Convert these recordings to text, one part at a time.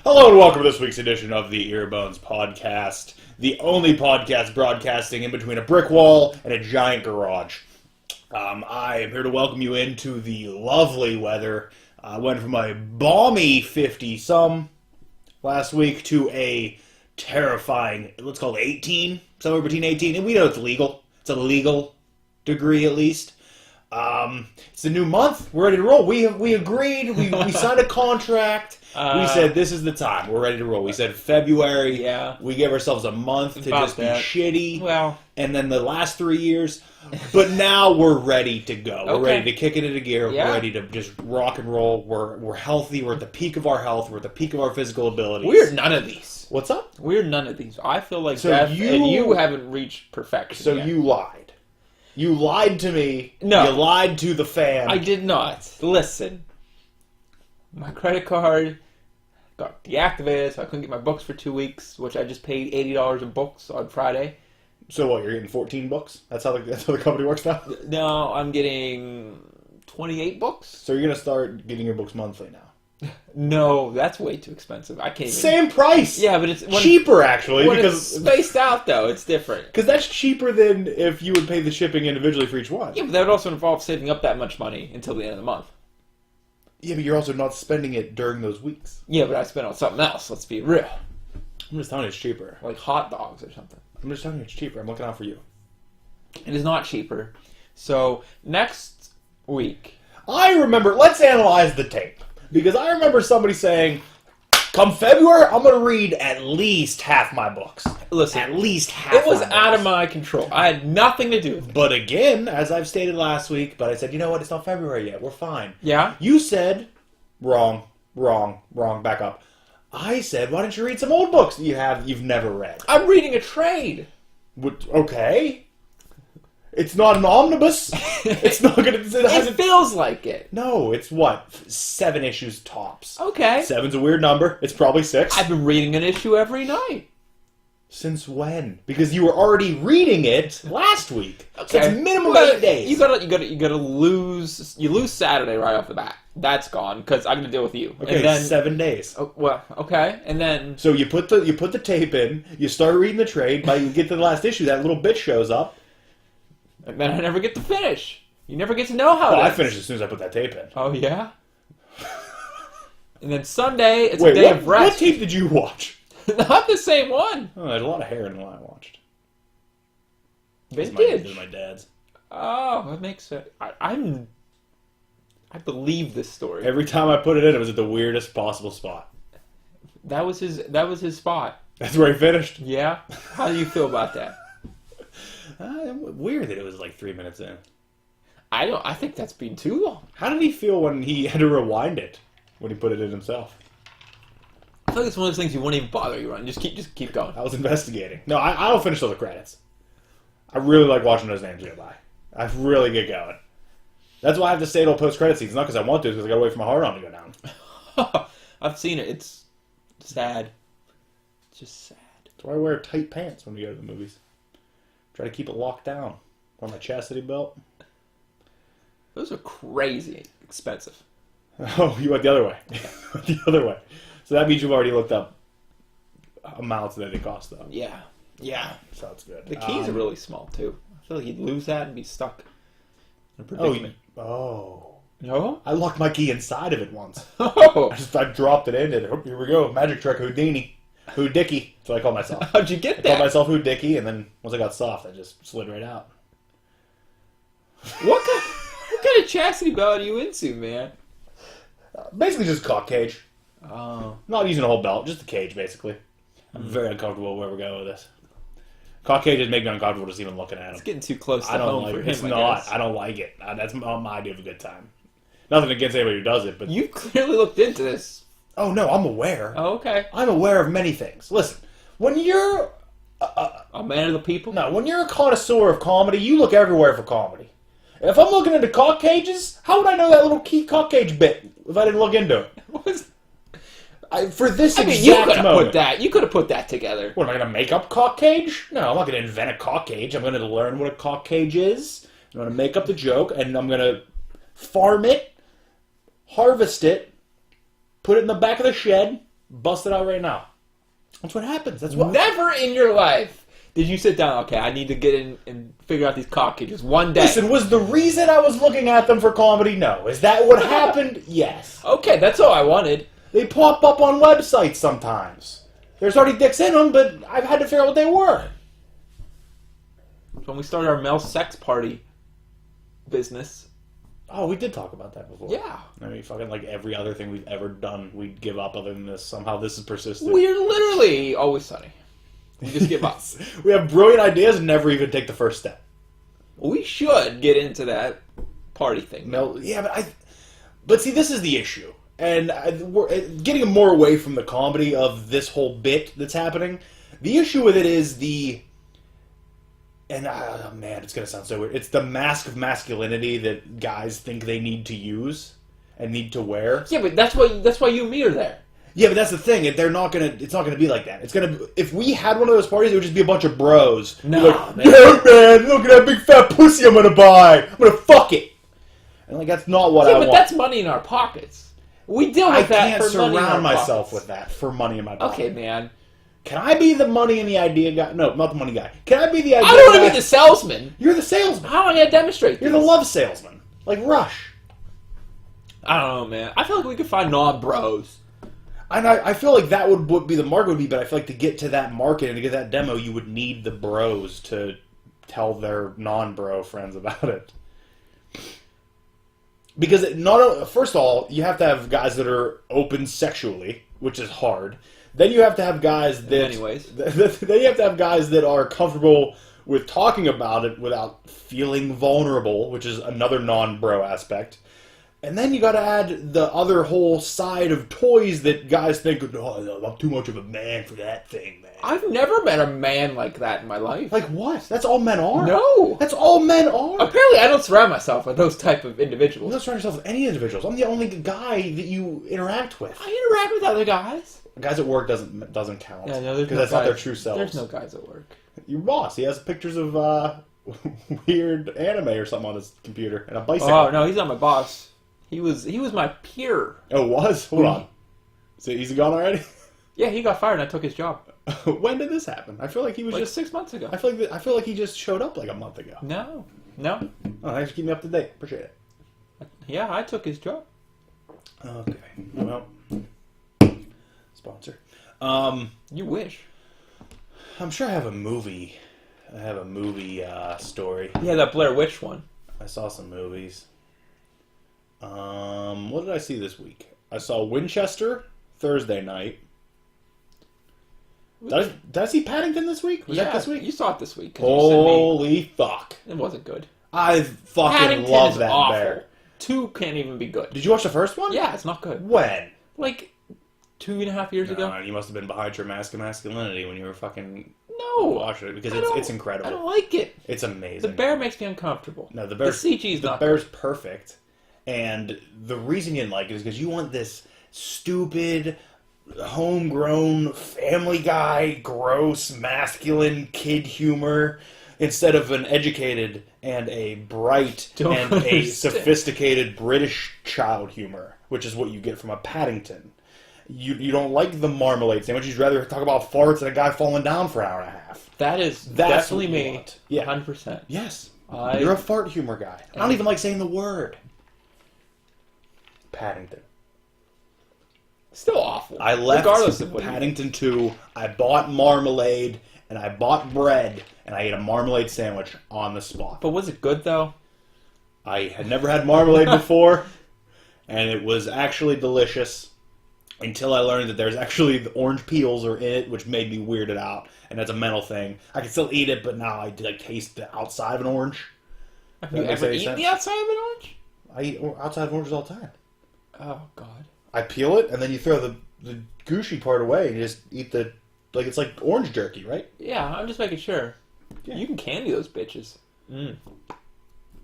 Hello and welcome to this week's edition of the Earbones podcast, the only podcast broadcasting in between a brick wall and a giant garage. I am here to welcome you into the lovely weather. I went from a balmy 50-some last week to a terrifying, let's call it 18, somewhere between 18, and we know it's legal. It's a legal degree at least. It's a new month. We're ready to roll. We agreed. We signed a contract. We said this is the time. We're ready to roll. We said February. Yeah. We gave ourselves a month to just be shitty. Well. And then the last 3 years. But now we're ready to go. Okay. We're ready to kick it into gear. Yeah. We're ready to just rock and roll. We're healthy. We're at the peak of our health. We're at the peak of our physical abilities. We're none of these. What's up? We're none of these. I feel like So Jeff you- and you haven't reached perfection So yet. you lied. You lied to me. No. You lied to the fan. I did not. Listen. My credit card got deactivated, so I couldn't get my books for 2 weeks, which I just paid $80 in books on Friday. So what? You're getting 14 books? That's how the company works now. No, I'm getting 28 books. So you're gonna start getting your books monthly now. No, that's way too expensive. I can't even... Same price. Yeah, but it's... Cheaper actually when because it's spaced out, though, it's different. that's cheaper than if you would pay the shipping individually for each one. Yeah, but that would also involve saving up that much money until the end of the month. Yeah, but you're also not spending it during those weeks. Yeah, but I spent on something else, let's be real. I'm just telling you it's cheaper. Like hot dogs or something. I'm just telling you it's cheaper. I'm looking out for you. It is not cheaper. So, next week... I remember, let's analyze the tape. Because I remember somebody saying, come February, I'm going to read at least half my books. Listen, At least half it was my out books. of my control. I had nothing to do with it. But again, as I've stated last week, but I said, you know what, it's not February yet, we're fine. Yeah? You said, wrong, back up. I said, why don't you read some old books that you've never read? I'm reading a trade. Okay. It's not an omnibus. It's not going to... It feels like it. No, it's what? 7 issues tops. Okay. 7's a weird number. It's probably 6. I've been reading an issue every night. Since when? Because you were already reading it last week. So it's minimum Well, 8 days. You gotta lose... You lose Saturday right off the bat. That's gone, because I'm gonna deal with you. Okay, and then, 7 days. Oh, well, okay, and then... So you put the tape in, you start reading the trade, by you get to the last issue, that little bit shows up. And then I never get to finish. You never get to know how Oh, it I is. finished as soon as I put that tape in. Oh, yeah? And then Sunday, it's Wait, a day what, of rest. what tape did you watch? Not the same one. Oh, there's a lot of hair in the one I watched. Vintage. This is my dad's. Oh, that makes sense. I believe this story. Every time I put it in, it was at the weirdest possible spot. That was his spot. That's where he finished. Yeah? How do you feel about that? Weird that it was like 3 minutes in. I think that's been too long. How did he feel when he had to rewind it? When he put it in himself? I feel like it's one of those things you won't even bother you on. Just keep going. I was investigating. No, I don't finish till the credits. I really like watching those names go by. I really get going. That's why I have to stay till post-credit scenes. Not because I want to, it's because I gotta wait for my heart on to go down. I've seen it. It's sad. It's just sad. That's why I wear tight pants when we go to the movies. Try to keep it locked down. On my chastity belt. Those are crazy expensive. Oh, you went the other way. The other way. So that means you've already looked up amounts that they cost, though. Yeah. Yeah. So that's good. The keys are really small, too. I feel like you'd lose that and be stuck in a predicament. Oh. No? I locked my key inside of it once. Oh! I dropped it in, and here we go. Magic trick, Houdini. Hoodicky. That's what I call myself. How'd you get I called that? myself Hoodicky, and then once I got soft, I just slid right out. What kind of chastity belt are you into, man? Basically just a cock cage. Oh. Not using a whole belt, just a cage, basically. I'm very uncomfortable where we're going with this. Cock cages make me uncomfortable just even looking at them. It's getting too close to I don't home like for it. him, It's I not. guess. I don't like it. That's my idea of a good time. Nothing against anybody who does it, but... You clearly looked into this. Oh, no, I'm aware. Oh, okay. I'm aware of many things. Listen, when you're... A man of the people? No, when you're a connoisseur of comedy, you look everywhere for comedy. If I'm looking into cock cages, how would I know that little key cock cage bit if I didn't look into it? What was... For this I mean, exact you could have moment. put that. You could have put that together. What, am I going to make up cock cage? No, I'm not going to invent a cock cage. I'm going to learn what a cock cage is. I'm going to make up the joke, and I'm going to farm it, harvest it, put it in the back of the shed, Bust it out right now. That's what happens. That's what. Never in your life did you sit down, okay, I need to get in and figure out these cock cages one day. Listen, was the reason I was looking at them for comedy? No. Is that what happened? Yes. Okay, that's all I wanted. They pop up on websites sometimes. There's already dicks in them, but I've had to figure out what they were. When we started our male sex party business. Oh, we did talk about that before. Yeah. I mean, fucking like every other thing we've ever done, we'd give up other than this. Somehow this is persistent. We're literally always sunny. We just give up. We have brilliant ideas and never even take the first step. We should get into that party thing. No, yeah, but see, this is the issue. And we're getting more away from the comedy of this whole bit that's happening. The issue with it is and oh man, it's going to sound so weird. It's the mask of masculinity that guys think they need to use and need to wear. Yeah, but that's why you and me are there. Yeah, but that's the thing. It's not gonna be like that. If we had one of those parties, it would just be a bunch of bros. No, like, man. Yeah, man, look at that big fat pussy I'm gonna buy. I'm gonna fuck it. And like that's not what I want. Yeah, but that's money in our pockets. We deal with that for money in our pockets. I can't surround myself with that for money in my pocket. Okay, man. Can I be the money and the idea guy? No, not the money guy. Can I be the idea guy? I don't want to be the salesman. You're the salesman. How am I going to demonstrate this? You're the love salesman. Like Rush. I don't know, man. I feel like we could find non-bros. I feel like that would what be the market would be, but I feel like to get to that market and to get that demo, you would need the bros to tell their non-bro friends about it. Because first of all, you have to have guys that are open sexually, which is hard. Then you have to have guys that... Anyways. Then you have to have guys that are comfortable with talking about it without feeling vulnerable, which is another non-bro aspect. And then you got to add the other whole side of toys that guys think, oh, I'm too much of a man for that thing, man. I've never met a man like that in my life. Like what? That's all men are? No. That's all men are? Apparently I don't surround myself with those type of individuals. You don't surround yourself with any individuals. I'm the only guy that you interact with. I interact with other guys. Guys at work doesn't count. Yeah, no, because that's not their true selves. There's no guys at work. Your boss, he has pictures of weird anime or something on his computer and a bicycle. Oh no, he's not my boss. He was my peer. Oh, was? Hold on. So he's gone already? Yeah, he got fired and I took his job. When did this happen? I feel like he was like just 6 months ago. I feel like he just showed up like a month ago. No. Oh, thanks for keeping me up to date. Appreciate it. Yeah, I took his job. Okay. Well, sponsor. You wish. I'm sure I have a movie. Story. Yeah, that Blair Witch one. I saw some movies. What did I see this week? I saw Winchester Thursday night. Did I see Paddington this week? Was that this week? You saw it this week. Holy fuck. It wasn't good. I fucking Paddington love is that awful. bear. 2 can't even be good. Did you watch the first one? Yeah, it's not good. When? Like 2.5 years ago. You must have been behind your mask of masculinity when you were fucking watching it because it's incredible. I don't like it. It's amazing. The bear makes me uncomfortable. No, the CG is not. The bear's perfect, and the reason you didn't like it is because you want this stupid, homegrown, Family Guy, gross, masculine kid humor instead of an educated and a bright a sophisticated British child humor, which is what you get from a Paddington. You don't like the marmalade sandwich. You'd rather talk about farts and a guy falling down for an hour and a half. That's definitely me. Want. Yeah. 100%. Yes. You're a fart humor guy. I don't even like saying the word. Paddington. Still awful. I left regardless of what Paddington 2. I bought marmalade and I bought bread and I ate a marmalade sandwich on the spot. But was it good though? I had never had marmalade before, and it was actually delicious. Until I learned that there's actually the orange peels are in it, which made me weirded out, and that's a mental thing. I can still eat it, but now I taste the outside of an orange. Have you ever eaten the outside of an orange? I eat outside of oranges all the time. Oh God! I peel it, and then you throw the gushy part away, and you just eat it's like orange jerky, right? Yeah, I'm just making sure. Yeah. You can candy those bitches. Mm.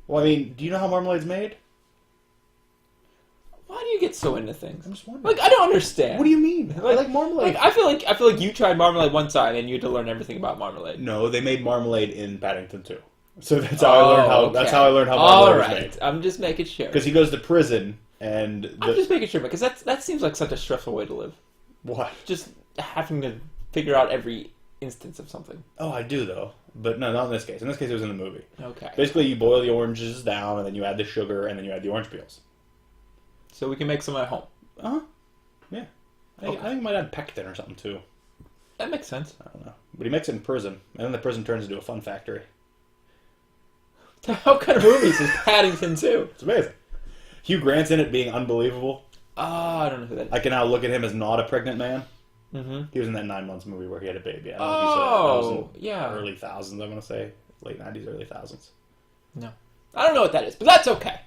Well, I mean, do you know how marmalade's made? Why do you get so into things? I'm just wondering. Like, I don't understand. What do you mean? I like marmalade. I feel like you tried marmalade one time and you had to learn everything about marmalade. No, they made marmalade in Paddington too. So that's how I learned how. Okay. That's how I learned how marmalade was made. I'm just making sure. Because he goes to prison and. I'm just making sure because that seems like such a stressful way to live. What? Just having to figure out every instance of something. Oh, I do, though. But no, not in this case. In this case, it was in the movie. Okay. Basically, you boil the oranges down, and then you add the sugar, and then you add the orange peels. So we can make some at home. Uh-huh. Yeah. I Okay. think he might add pectin or something, too. That makes sense. I don't know. But he makes it in prison, and then the prison turns into a fun factory. How kind of movies is Paddington 2? It's amazing. Hugh Grant's in it being unbelievable. I don't know who that is. I can now look at him as not a pregnant man. Mm-hmm. He was in that 9 Months movie where he had a baby. I don't know if you saw that. That was in yeah. early thousands, I'm going to say. Late 90s, early thousands. No. I don't know what that is, but that's okay.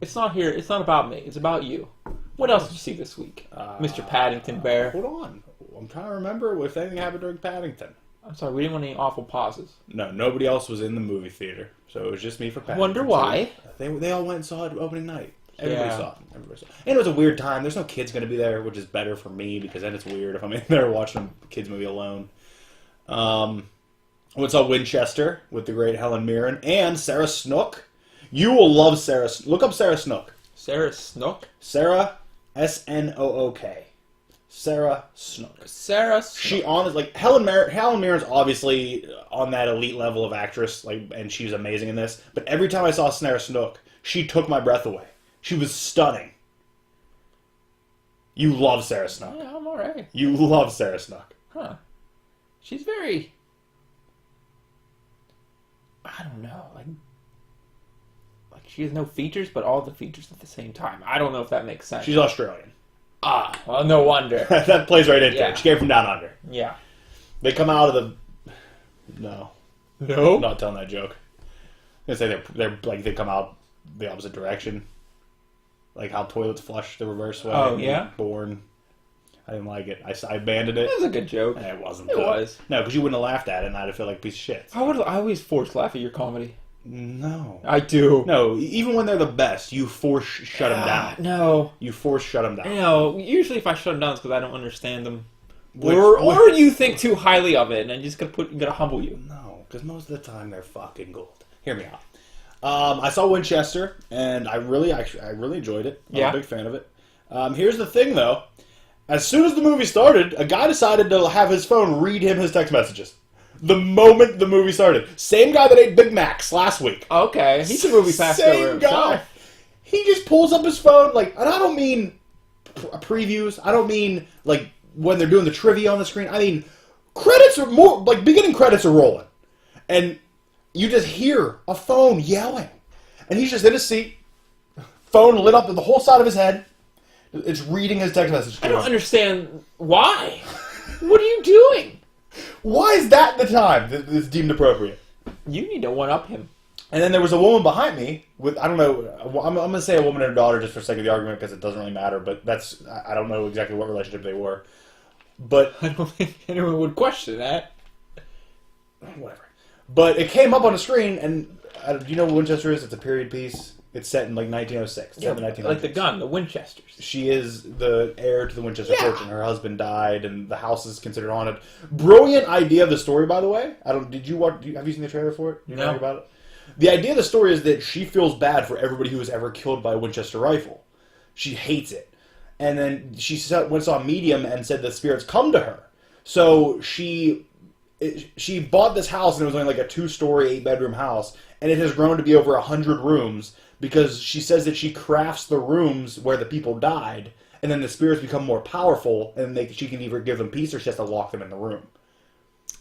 It's not here. It's not about me. It's about you. What else did you see this week? Mr. Paddington Bear. Hold on. I'm trying to remember if anything happened during Paddington. I'm sorry, we didn't want any awful pauses. No, nobody else was in the movie theater. So it was just me for Paddington. Wonder why. They all went and saw it opening night. Everybody Yeah. saw it. Everybody saw it. And it was a weird time. There's no kids going to be there, which is better for me because then it's weird if I'm in there watching a kids movie alone. Went saw Winchester with the great Helen Mirren and Sarah Snook. You will love Sarah. Look up Sarah Snook. Sarah Snook? Sarah Snook. Sarah Snook. Sarah Snook. She like Helen Mirren's obviously on that elite level of actress, like, and she's amazing in this. But every time I saw Sarah Snook, she took my breath away. She was stunning. You love Sarah Snook. Yeah, I'm alright. You love Sarah Snook. Huh. She's very... I don't know, like she has no features, but all the features at the same time. I don't know if that makes sense. She's Australian. Ah, well, no wonder. That plays right into Yeah. it. She came from down under. Yeah. They come out of the... No. No? I'm not telling that joke. I'm going to say they're like, they come out the opposite direction. Like how toilets flush the reverse way. Oh, yeah? Born. I didn't like it. I abandoned it. That was a good joke. It wasn't. It though. was. No, because you wouldn't have laughed at it, and I'd have felt like a piece of shit. I always force laugh at your comedy. No. I do. No, even when they're the best, you force shut them down. No. You force shut them down. No, usually if I shut them down, it's because I don't understand them. Which- or you think too highly of it, and I'm just gonna humble you. No, because most of the time they're fucking gold. Hear me out. I saw Winchester, and I really enjoyed it. I'm Yeah. a big fan of it. Here's the thing, though. As soon as the movie started, a guy decided to have his phone read him his text messages. The moment the movie started. Same guy that ate Big Macs last week. Okay, he's a movie fast Same over guy. himself. He just pulls up his phone, like, and I don't mean previews. I don't mean, like, when they're doing the trivia on the screen. I mean, credits are more, like, beginning credits are rolling. And you just hear a phone yelling. And he's just in his seat, phone lit up to the whole side of his head. It's reading his text message. I don't understand why. What are you doing? Why is that the time that is deemed appropriate? You need to one-up him. And then there was a woman behind me with, I don't know, I'm going to say a woman and her daughter just for sake of the argument because it doesn't really matter, but I don't know exactly what relationship they were. But, I don't think anyone would question that. whatever. But it came up on the screen, and do you know what Winchester is? It's a period piece. It's set in like 1906. It's set in the 1900s. Like the gun, the Winchesters. She is the heir to the Winchester Yeah. fortune. Her husband died, and the house is considered haunted. Brilliant idea of the story, by the way. Did you watch? Have you seen the trailer for it? You No. know about it? The idea of the story is that she feels bad for everybody who was ever killed by a Winchester rifle. She hates it, and then she saw a medium and said the spirits come to her. So she bought this house, and it was only like a 2-story, 8-bedroom house, and it has grown to be over 100 rooms. Because she says that she crafts the rooms where the people died, and then the spirits become more powerful, and she can either give them peace or she has to lock them in the room.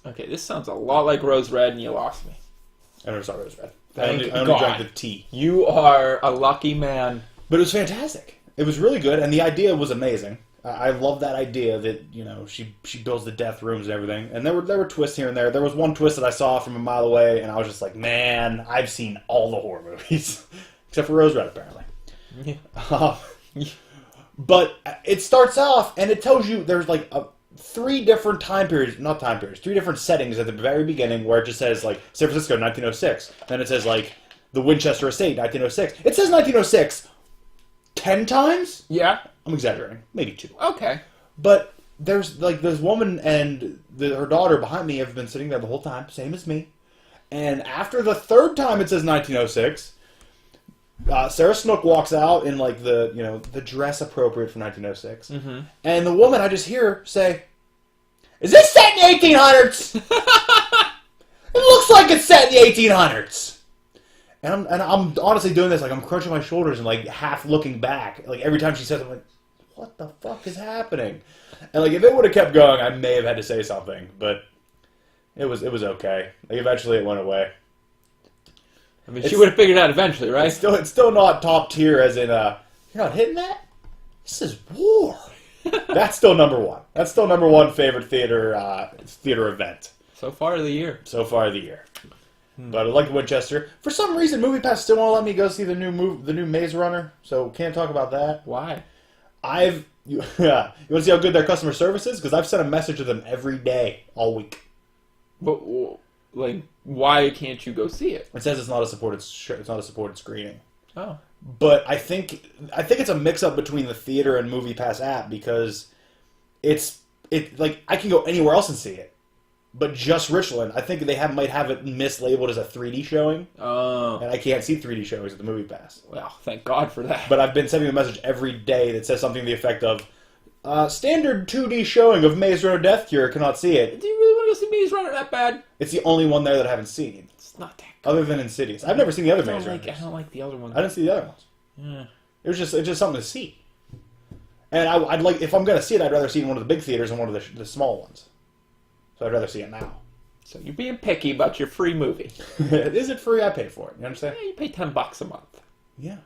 Okay, this sounds a lot like Rose Red, and you lost me. I never saw Rose Red. I Thank only God. drank the tea. You are a lucky man. But it was fantastic. It was really good, and the idea was amazing. I love that idea that, you know, she builds the death rooms and everything. And there were twists here and there. There was one twist that I saw from a mile away, and I was just like, man, I've seen all the horror movies. Except for Rose Red, apparently. Yeah. But it starts off, and it tells you there's like 3 different three different settings at the very beginning where it just says, like, San Francisco, 1906. Then it says, like, the Winchester Estate, 1906. It says 1906 10 times? Yeah? I'm exaggerating. Maybe 2. Okay. But there's, like, this woman and her daughter behind me have been sitting there the whole time, same as me. And after the 3rd time it says 1906... Sarah Snook walks out in like the dress appropriate for 1906, Mm-hmm. and the woman I just hear say, "Is this set in the 1800s?" It looks like it's set in the 1800s. And I'm honestly doing this, like I'm crunching my shoulders and like half looking back. Like every time she says it, I'm like, what the fuck is happening? And like if it would have kept going, I may have had to say something, but it was okay. Like eventually it went away. I mean, she would have figured it out eventually, right? It's still not top tier as in you're not hitting that? This is war. That's still number one. That's still number one favorite theater event. So far of the year. So far of the year. But I like Winchester. For some reason, MoviePass still won't let me go see the new Maze Runner, so can't talk about that. Why? You want to see how good their customer service is? Because I've sent a message to them every day, all week. But like, why can't you go see it? It says it's not a supported screening. Oh. But I think it's a mix-up between the theater and MoviePass app because like I can go anywhere else and see it. But just Richland, I think they might have it mislabeled as a 3D showing. Oh. And I can't see 3D showings at the MoviePass. Well, thank God for that. But I've been sending a message every day that says something to the effect of, standard 2D showing of Maze Runner Death Cure, cannot see it. Do you really want to go see Maze Runner that bad? It's the only one there that I haven't seen. It's not that good. Other than Insidious. I've never seen the other Maze Runners. I don't like the other ones. I didn't see the other ones. Yeah. It's just something to see. And I'd like, if I'm going to see it, I'd rather see it in one of the big theaters than one of the small ones. So I'd rather see it now. So you're being picky about your free movie. Is it free? I pay for it. You understand? Yeah, you pay $10 a month. Yeah.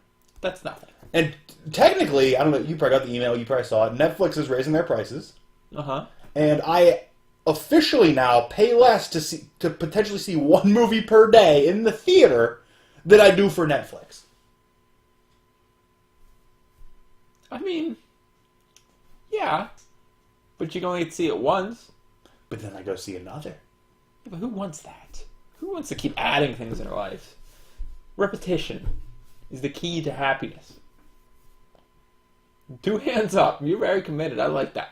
That's nothing. And technically, I don't know, you probably got the email, you probably saw it, Netflix is raising their prices. Uh-huh. And I officially now pay less to potentially see one movie per day in the theater than I do for Netflix. I mean, yeah. But you can only see it once. But then I go see another. Yeah, but who wants that? Who wants to keep adding things in their life? Repetition is the key to happiness. 2 hands up. You're very committed. I like that.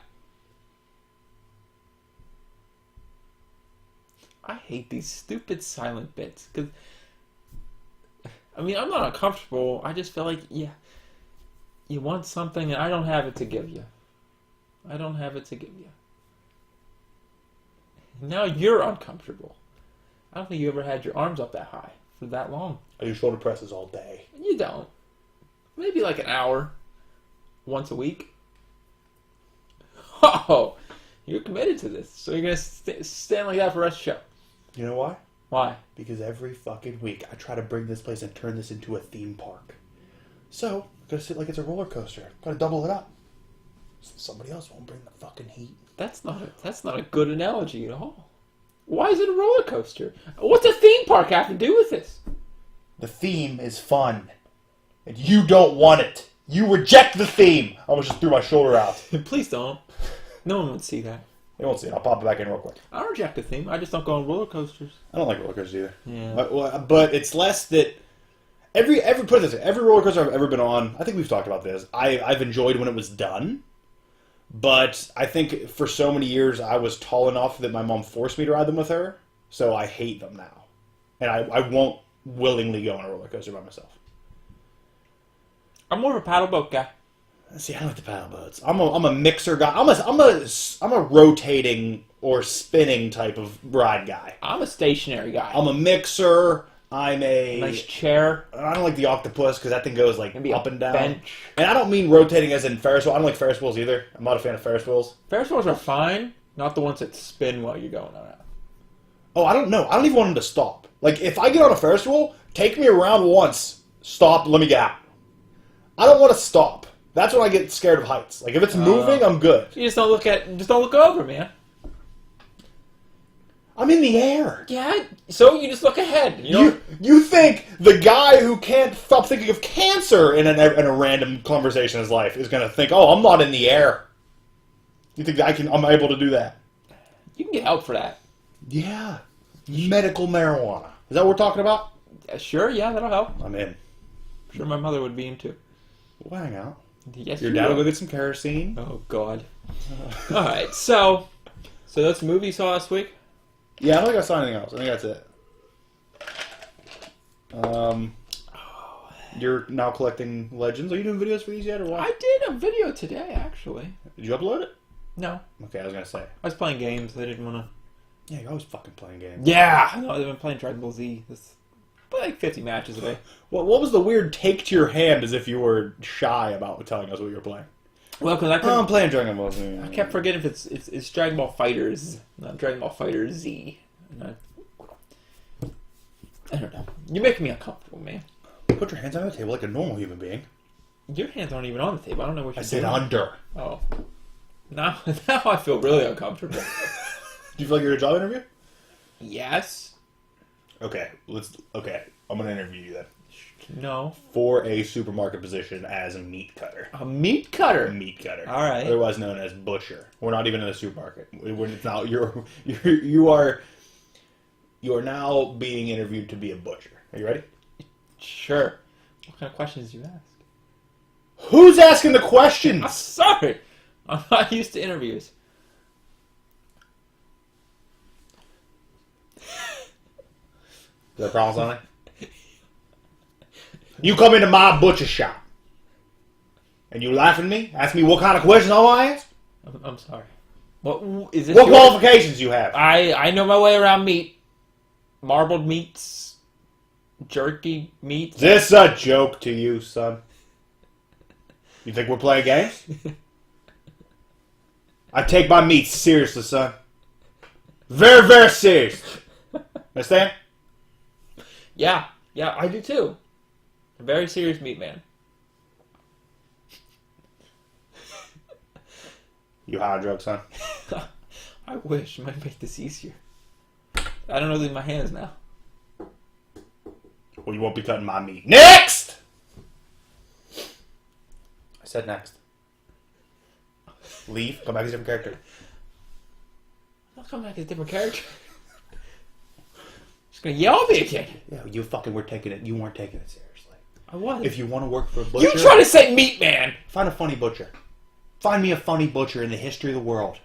I hate these stupid silent bits. Because, I mean, I'm not uncomfortable. I just feel like, yeah, you want something and I don't have it to give you. I don't have it to give you. Now you're uncomfortable. I don't think you ever had your arms up that high for that long. I do shoulder presses all day. You don't. Maybe like an hour. Once a week. Oh, you're committed to this. So you're going to stand like that for the rest of the show. You know why? Why? Because every fucking week I try to bring this place and turn this into a theme park. So, I gotta sit like it's a roller coaster. Gotta double it up. So somebody else won't bring the fucking heat. That's not a good analogy at all. Why is it a roller coaster? What's a theme park have to do with this? The theme is fun. And you don't want it. You reject the theme. I almost just threw my shoulder out. Please don't. No one would see that. They won't see it. I'll pop it back in real quick. I don't reject the theme. I just don't go on roller coasters. I don't like roller coasters either. Yeah. But it's less that every put it this way, every roller coaster I've ever been on, I think we've talked about this. I've enjoyed when it was done. But I think for so many years I was tall enough that my mom forced me to ride them with her. So I hate them now. And I won't willingly go on a roller coaster by myself. I'm more of a paddle boat guy. See, I like the paddle boats. I'm a mixer guy. I'm a rotating or spinning type of ride guy. I'm a stationary guy. I'm a mixer. I'm a nice chair. I don't like the octopus because that thing goes like Maybe up and down. Bench. And I don't mean rotating as in Ferris wheel. I don't like Ferris wheels either. I'm not a fan of Ferris wheels. Ferris wheels are fine, not the ones that spin while you're going around. Oh, I don't know. I don't even want them to stop. Like if I get on a Ferris wheel, take me around once. Stop. Let me get out. I don't want to stop. That's when I get scared of heights. Like if it's moving, I'm good. You just don't look over, man. I'm in the air. Yeah, so you just look ahead. You think the guy who can't stop thinking of cancer in a random conversation in his life is going to think, oh, I'm not in the air. You think I'm able to do that? You can get help for that. Yeah. Medical marijuana. Is that what we're talking about? Sure, yeah, that'll help. I'm in. I'm sure my mother would be in too. We'll hang out. Yes, Your dad will go get some kerosene. Oh, God. All right, so that's the movie you saw last week? Yeah, I don't think I saw anything else. I think that's it. You're now collecting legends. Are you doing videos for these yet, or what? I did a video today, actually. Did you upload it? No. Okay, I was gonna say. I was playing games. I didn't want to... Yeah, you're always fucking playing games. Yeah! No, I've been playing Dragon Ball Z. This... like 50 matches a day. What was the weird take to your hand as if you were shy about telling us what you were playing? Well, because I I'm playing Dragon Ball Z. I kept forgetting if it's Dragon Ball Fighters, not Dragon Ball Fighters Z. I don't know. You're making me uncomfortable, man. Put your hands on the table like a normal human being. Your hands aren't even on the table. I don't know what you're doing. I said under. Oh. Now I feel really uncomfortable. Do you feel like you're in a job interview? Yes. Okay, I'm gonna interview you then. No. For a supermarket position as a meat cutter. A meat cutter? A meat cutter. All right. Otherwise known as butcher. We're not even in a supermarket. It's now, you are now being interviewed to be a butcher. Are you ready? Sure. What kind of questions do you ask? Who's asking the questions? I'm sorry. I'm not used to interviews. Is that a problem, Sonny? You come into my butcher shop and you laugh at me? Ask me what kind of questions I want to ask? I'm sorry. What is this? What qualifications you have? I know my way around meat. Marbled meats. Jerky meats. Is this a joke to you, son? You think we're playing games? I take my meat seriously, son. Very, very serious. Understand? Yeah, I do too. A very serious meat man. You high on drugs, son? I wish. It might make this easier. I don't know leave my hands now. Well, you won't be cutting my meat. Next! I said next. Leave. Come back as a different character. I'll come back as a different character. Just gonna yell at me again. Yeah, you fucking were taking it. You weren't taking it seriously. I was. If you want to work for a butcher... You try to say meat man! Find a funny butcher. Find me a funny butcher in the history of the world.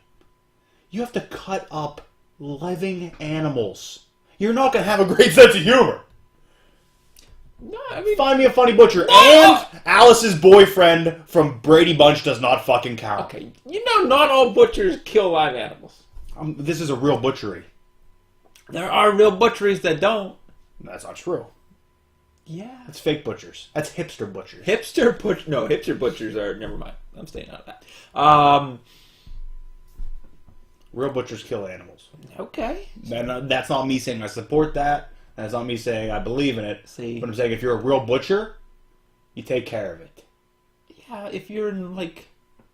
You have to cut up living animals. You're not going to have a great sense of humor. No, I mean... Find me a funny butcher. No! And Alice's boyfriend from Brady Bunch does not fucking count. Okay, you know not all butchers kill live animals. This is a real butchery. There are real butcheries that don't. That's not true. Yeah. That's fake butchers. That's hipster butchers. Hipster butchers are... Never mind. I'm staying out of that. Real butchers kill animals. Okay. And that's not me saying I support that. That's not me saying I believe in it. See. But I'm saying if you're a real butcher, you take care of it. Yeah, if you're in, like,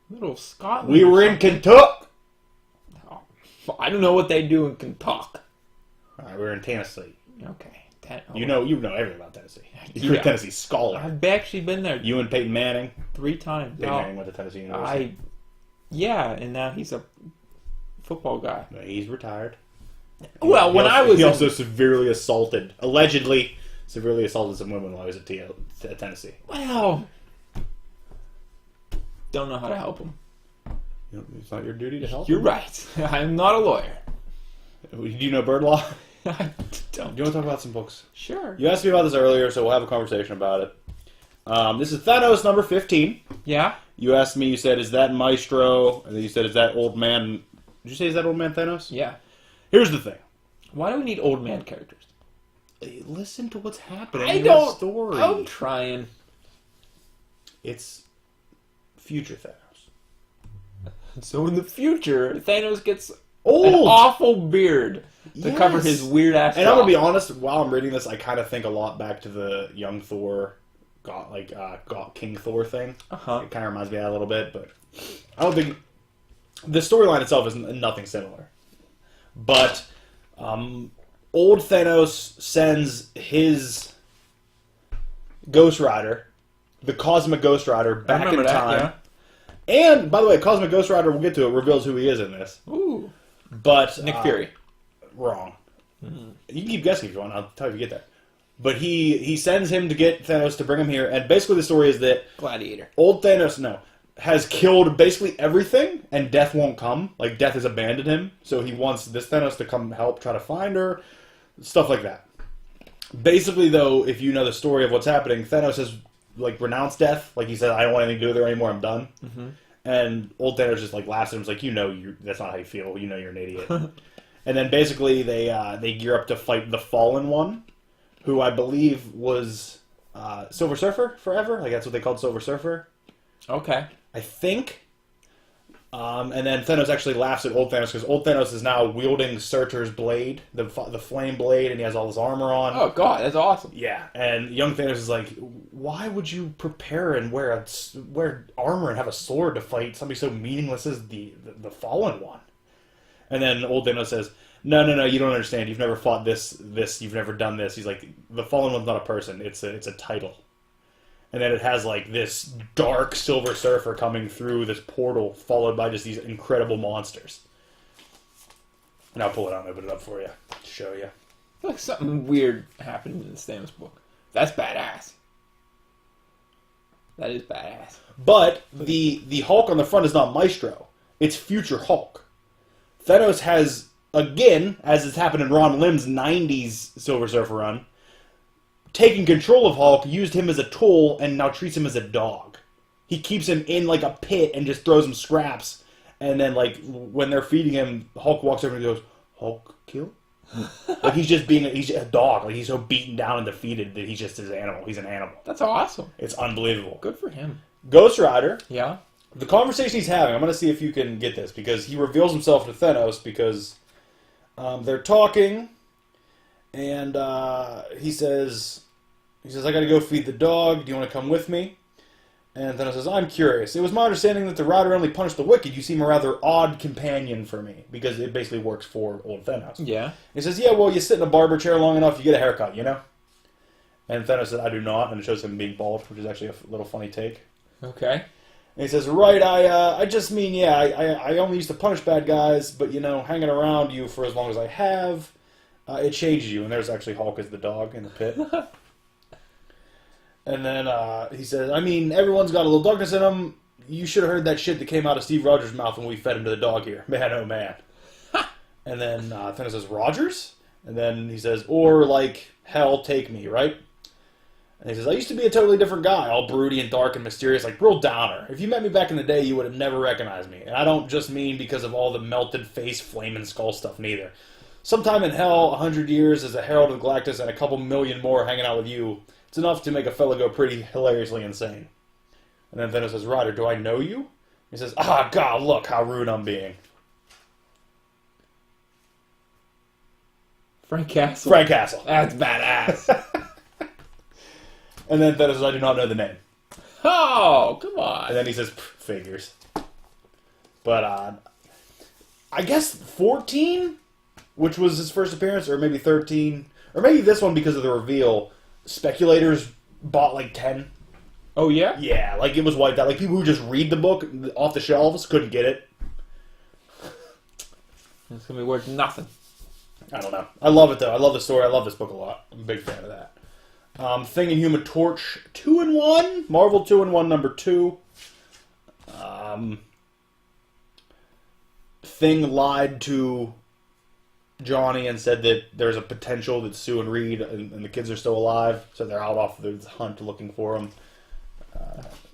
middle of Scotland... We were in Kentucky. Oh, I don't know what they do in Kentucky. Alright, we were in Tennessee. Okay. You know everything about Tennessee. You're a Tennessee scholar. I've actually been there You and Peyton Manning. 3 times. Peyton Manning went to Tennessee University. Yeah, and now he's a football guy. He's retired. Well, He also severely assaulted, allegedly severely assaulted some women while he was at Tennessee. Well, don't know how to help him. It's not your duty to help You're him. right. I'm not a lawyer. Do you know bird law? I don't. Do you want to talk about some books? Sure. You asked me about this earlier, so we'll have a conversation about it. This is Thanos number 15. Yeah? You asked me, you said, is that Maestro? And then you said, is that old man... Did you say, is that old man Thanos? Yeah. Here's the thing. Why do we need old man characters? Listen to what's happening I in don't... the story. I'm trying. It's future Thanos. So in the future, Thanos gets Old! an awful beard to cover Yes. his weird ass. And I'm gonna be honest, while I'm reading this, I kind of think a lot back to the young Thor, King Thor thing. Uh-huh. It kind of reminds me of that a little bit, but I don't think the storyline itself is nothing similar. But old Thanos sends his Ghost Rider, the Cosmic Ghost Rider, back in time. Yeah. And by the way, Cosmic Ghost Rider, we'll get to it, reveals who he is in this. Ooh. But Nick Fury. Wrong. Mm-hmm. You can keep guessing if you want. I'll tell you if you get there. But he sends him to get Thanos to bring him here, and basically the story is that Gladiator. old Thanos has killed basically everything, and Death won't come. Like Death has abandoned him, so he wants this Thanos to come help try to find her, stuff like that. Basically, though, if you know the story of what's happening, Thanos has like renounced death. Like he said, I don't want anything to do with her anymore. I'm done. Mm-hmm. And old Thanos just like laughs at him. He's like, that's not how you feel. You know, you're an idiot. And then basically they gear up to fight the Fallen One, who I believe was Silver Surfer forever. Like that's what they called Silver Surfer. Okay. I think. And then Thanos actually laughs at old Thanos because old Thanos is now wielding Surtur's blade, the flame blade, and he has all his armor on. Oh god, that's awesome. Yeah, and young Thanos is like, why would you prepare and wear armor and have a sword to fight somebody so meaningless as the Fallen One? And then old Thanos says, no, you don't understand. You've never fought this. You've never done this. He's like, the Fallen One's not a person. It's a title. And then it has like this dark Silver Surfer coming through this portal, followed by just these incredible monsters. And I'll pull it out and open it up for you to show you. I feel like something weird happened in the Thanos book. That's badass. That is badass. But the Hulk on the front is not Maestro. It's Future Hulk. Thanos has, again, as has happened in Ron Lim's 90s Silver Surfer run, taken control of Hulk, used him as a tool, and now treats him as a dog. He keeps him in like a pit and just throws him scraps. And then, like, when they're feeding him, Hulk walks over and goes, Hulk kill? Like, he's a dog. Like, he's so beaten down and defeated that he's just his animal. He's an animal. That's awesome. It's unbelievable. Good for him. Ghost Rider. Yeah? The conversation he's having, I'm going to see if you can get this, because he reveals himself to Thanos because they're talking, and he says, I got to go feed the dog. Do you want to come with me? And Thanos says, I'm curious. It was my understanding that the Rider only punished the wicked. You seem a rather odd companion for me, because it basically works for old Thanos. Yeah. He says, yeah, well, you sit in a barber chair long enough, you get a haircut, you know? And Thanos said, I do not, and it shows him being bald, which is actually a little funny take. Okay. And he says, right, I just mean, yeah, I only used to punish bad guys, but, you know, hanging around you for as long as I have, it changes you. And there's actually Hulk as the dog in the pit. And then he says, I mean, everyone's got a little darkness in them. You should have heard that shit that came out of Steve Rogers' mouth when we fed him to the dog here. Man, oh man. And then Thanos says, Rogers? And then he says, or like, hell, take me, right? And he says, I used to be a totally different guy, all broody and dark and mysterious, like real downer. If you met me back in the day, you would have never recognized me. And I don't just mean because of all the melted face, flaming skull stuff, neither. Sometime in hell, 100 years as a herald of Galactus and a couple million more hanging out with you, it's enough to make a fellow go pretty hilariously insane. And then Thanos says, Ryder, do I know you? He says, God, look how rude I'm being. Frank Castle. Frank Castle. That's badass. And then Thanos says, I do not know the name. Oh, come on. And then he says, figures. But, I guess 14, which was his first appearance, or maybe 13, or maybe this one because of the reveal, speculators bought like 10. Oh, yeah? Yeah, like it was wiped out. Like people who just read the book off the shelves couldn't get it. It's going to be worth nothing. I don't know. I love it though. I love the story. I love this book a lot. I'm a big fan of that. Thing and Human Torch 2-in-1. Marvel 2-in-1 number 2. Thing lied to Johnny and said that there's a potential that Sue and Reed and the kids are still alive, so they're out off the hunt looking for them.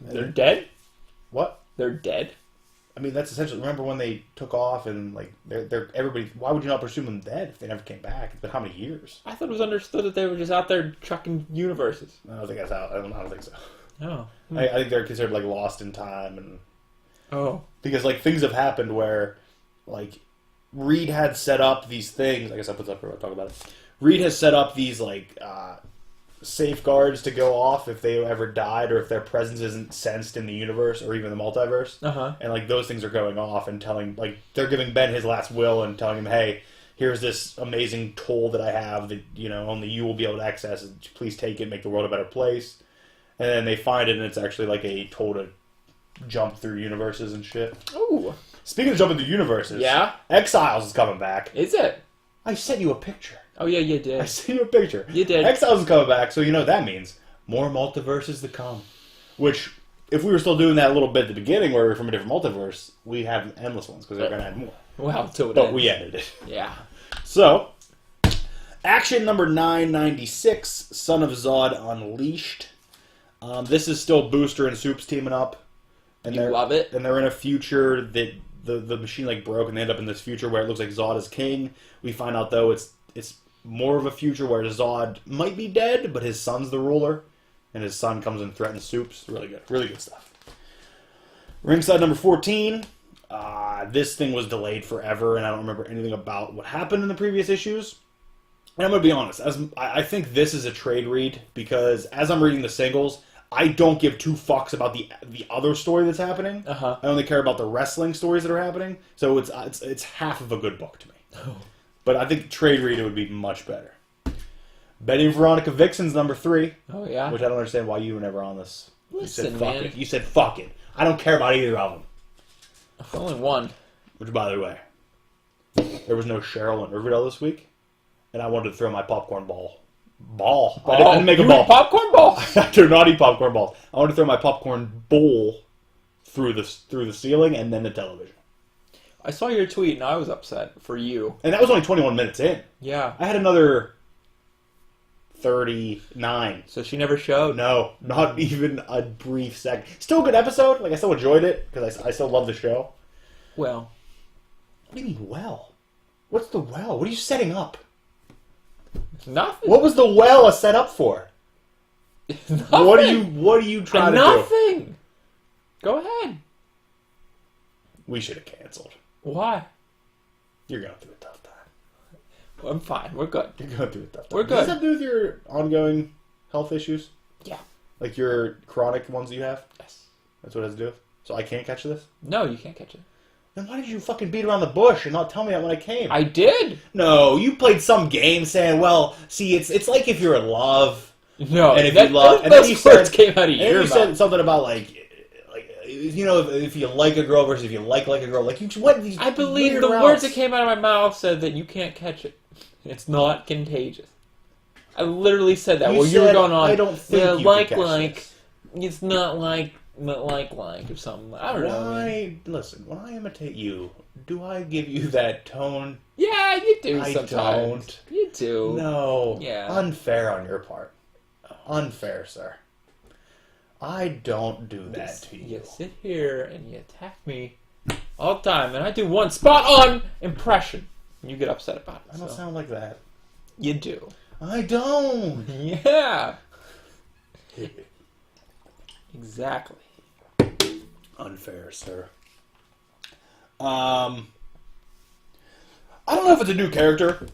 They're dead? What? They're dead? I mean, that's essentially. Remember when they took off and like they're everybody? Why would you not presume them dead if they never came back? It's been how many years? I thought it was understood that they were just out there chucking universes. I don't think that's out. I don't think so. Oh. I think they're considered like lost in time, and because like things have happened where like Reed had set up these things. I guess I'll put up here. I'll talk about it. Reed has set up these like safeguards to go off if they ever died or if their presence isn't sensed in the universe or even the multiverse. And like those things are going off and telling, like they're giving Ben his last will and telling him, hey, here's this amazing tool that I have that, you know, only you will be able to access. Please take it, make the world a better place. And then they find it and it's actually like a tool to jump through universes and shit. Ooh. Speaking of jumping through universes, yeah, Exiles is coming back. Is it? I sent you a picture. Oh, yeah, you did. I sent you a picture. You did. Exiles is coming back, so you know what that means. More multiverses to come. Which, if we were still doing that a little bit at the beginning where we were from a different multiverse, we have endless ones, because they're going to add more. Well, till it But ends. we ended it. Yeah. So, action number 996, Son of Zod Unleashed. This is still Booster and Soups teaming up. And You they're, love it? And they're in a future that the machine like broke, and they end up in this future where it looks like Zod is king. We find out though it's more of a future where Zod might be dead, but his son's the ruler, and his son comes and threatens Soups. Really good stuff. Ringside number 14. This thing was delayed forever, and I don't remember anything about what happened in the previous issues. And I'm going to be honest, I think this is a trade read, because as I'm reading the singles, I don't give two fucks about the other story that's happening. Uh-huh. I only care about the wrestling stories that are happening. So it's half of a good book to me. Oh. But I think trade read it would be much better. Betty and Veronica Vixen's number 3. Oh, yeah? Which I don't understand why you were never on this. Listen, you said fuck man. it. You said fuck it. I don't care about either of them. Only one. Which, by the way, there was no Cheryl in Riverdale this week, and I wanted to throw my popcorn ball. I didn't make a ball. Eat popcorn balls? I do not eat popcorn balls. I wanted to throw my popcorn bowl through the ceiling and then the television. I saw your tweet, and I was upset for you. And that was only 21 minutes in. Yeah. I had another 39. So she never showed? No, not even a brief second. Still a good episode. Like, I still enjoyed it, because I still love the show. Well. What do you mean, well? What's the well? What are you setting up? Nothing. What was the well set up for? Nothing. What are you trying to do? Nothing. Go ahead. We should have canceled. Why? You're going through a tough time. I'm fine. We're good. You're going through a tough time. We're good. Does that have to do with your ongoing health issues? Yeah. Like your chronic ones that you have? Yes. That's what it has to do with? So I can't catch this? No, you can't catch it. Then why did you fucking beat around the bush and not tell me that when I came? I did. No, you played some game saying, well, see, it's like if you're in love. No, And if you love, and then you words said, came out of and your then you mouth. said something about like you know, if you like a girl versus if you like a girl, like you what? These I believe weird the routes. words that came out of my mouth said that you can't catch it. It's not contagious. I literally said that. You Well, you were said, going on. I don't think yeah, you like can catch this. it's not like or something. I don't know. Man. Listen, when I imitate you, do I give you that tone? Yeah, you do I sometimes. don't. You do. No. Yeah. Unfair on your part. Unfair, sir. I don't do that to you. You sit here and you attack me all the time, and I do one spot-on impression. And you get upset about it. I don't so. sound like that. You do. I don't. Yeah. Exactly. Unfair, sir. I don't know if it's a new character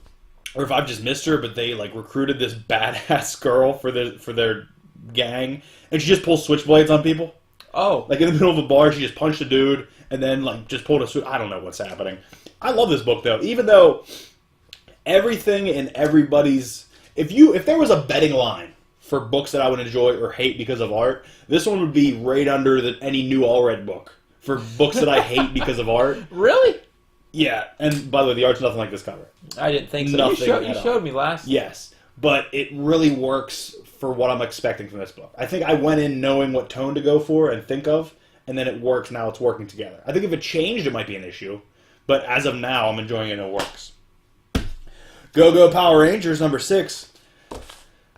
or if I've just missed her, but they like recruited this badass girl for their gang, and she just pulls switchblades on people. Oh, Like in the middle of a bar, she just punched a dude and then like just pulled a switch. I don't know what's happening. I love this book though, even though everything in everybody's if there was a betting line for books that I would enjoy or hate because of art, this one would be right under any new Allred book for books that I hate because of art. really? Yeah, and by the way, the art's nothing like this cover. I didn't think so. Nothing You at all. showed me last. Yes, but it really works for what I'm expecting from this book. I think I went in knowing what tone to go for and think of, and then it works. Now it's working together. I think if it changed, it might be an issue, but as of now, I'm enjoying it and it works. Go Power Rangers number 6.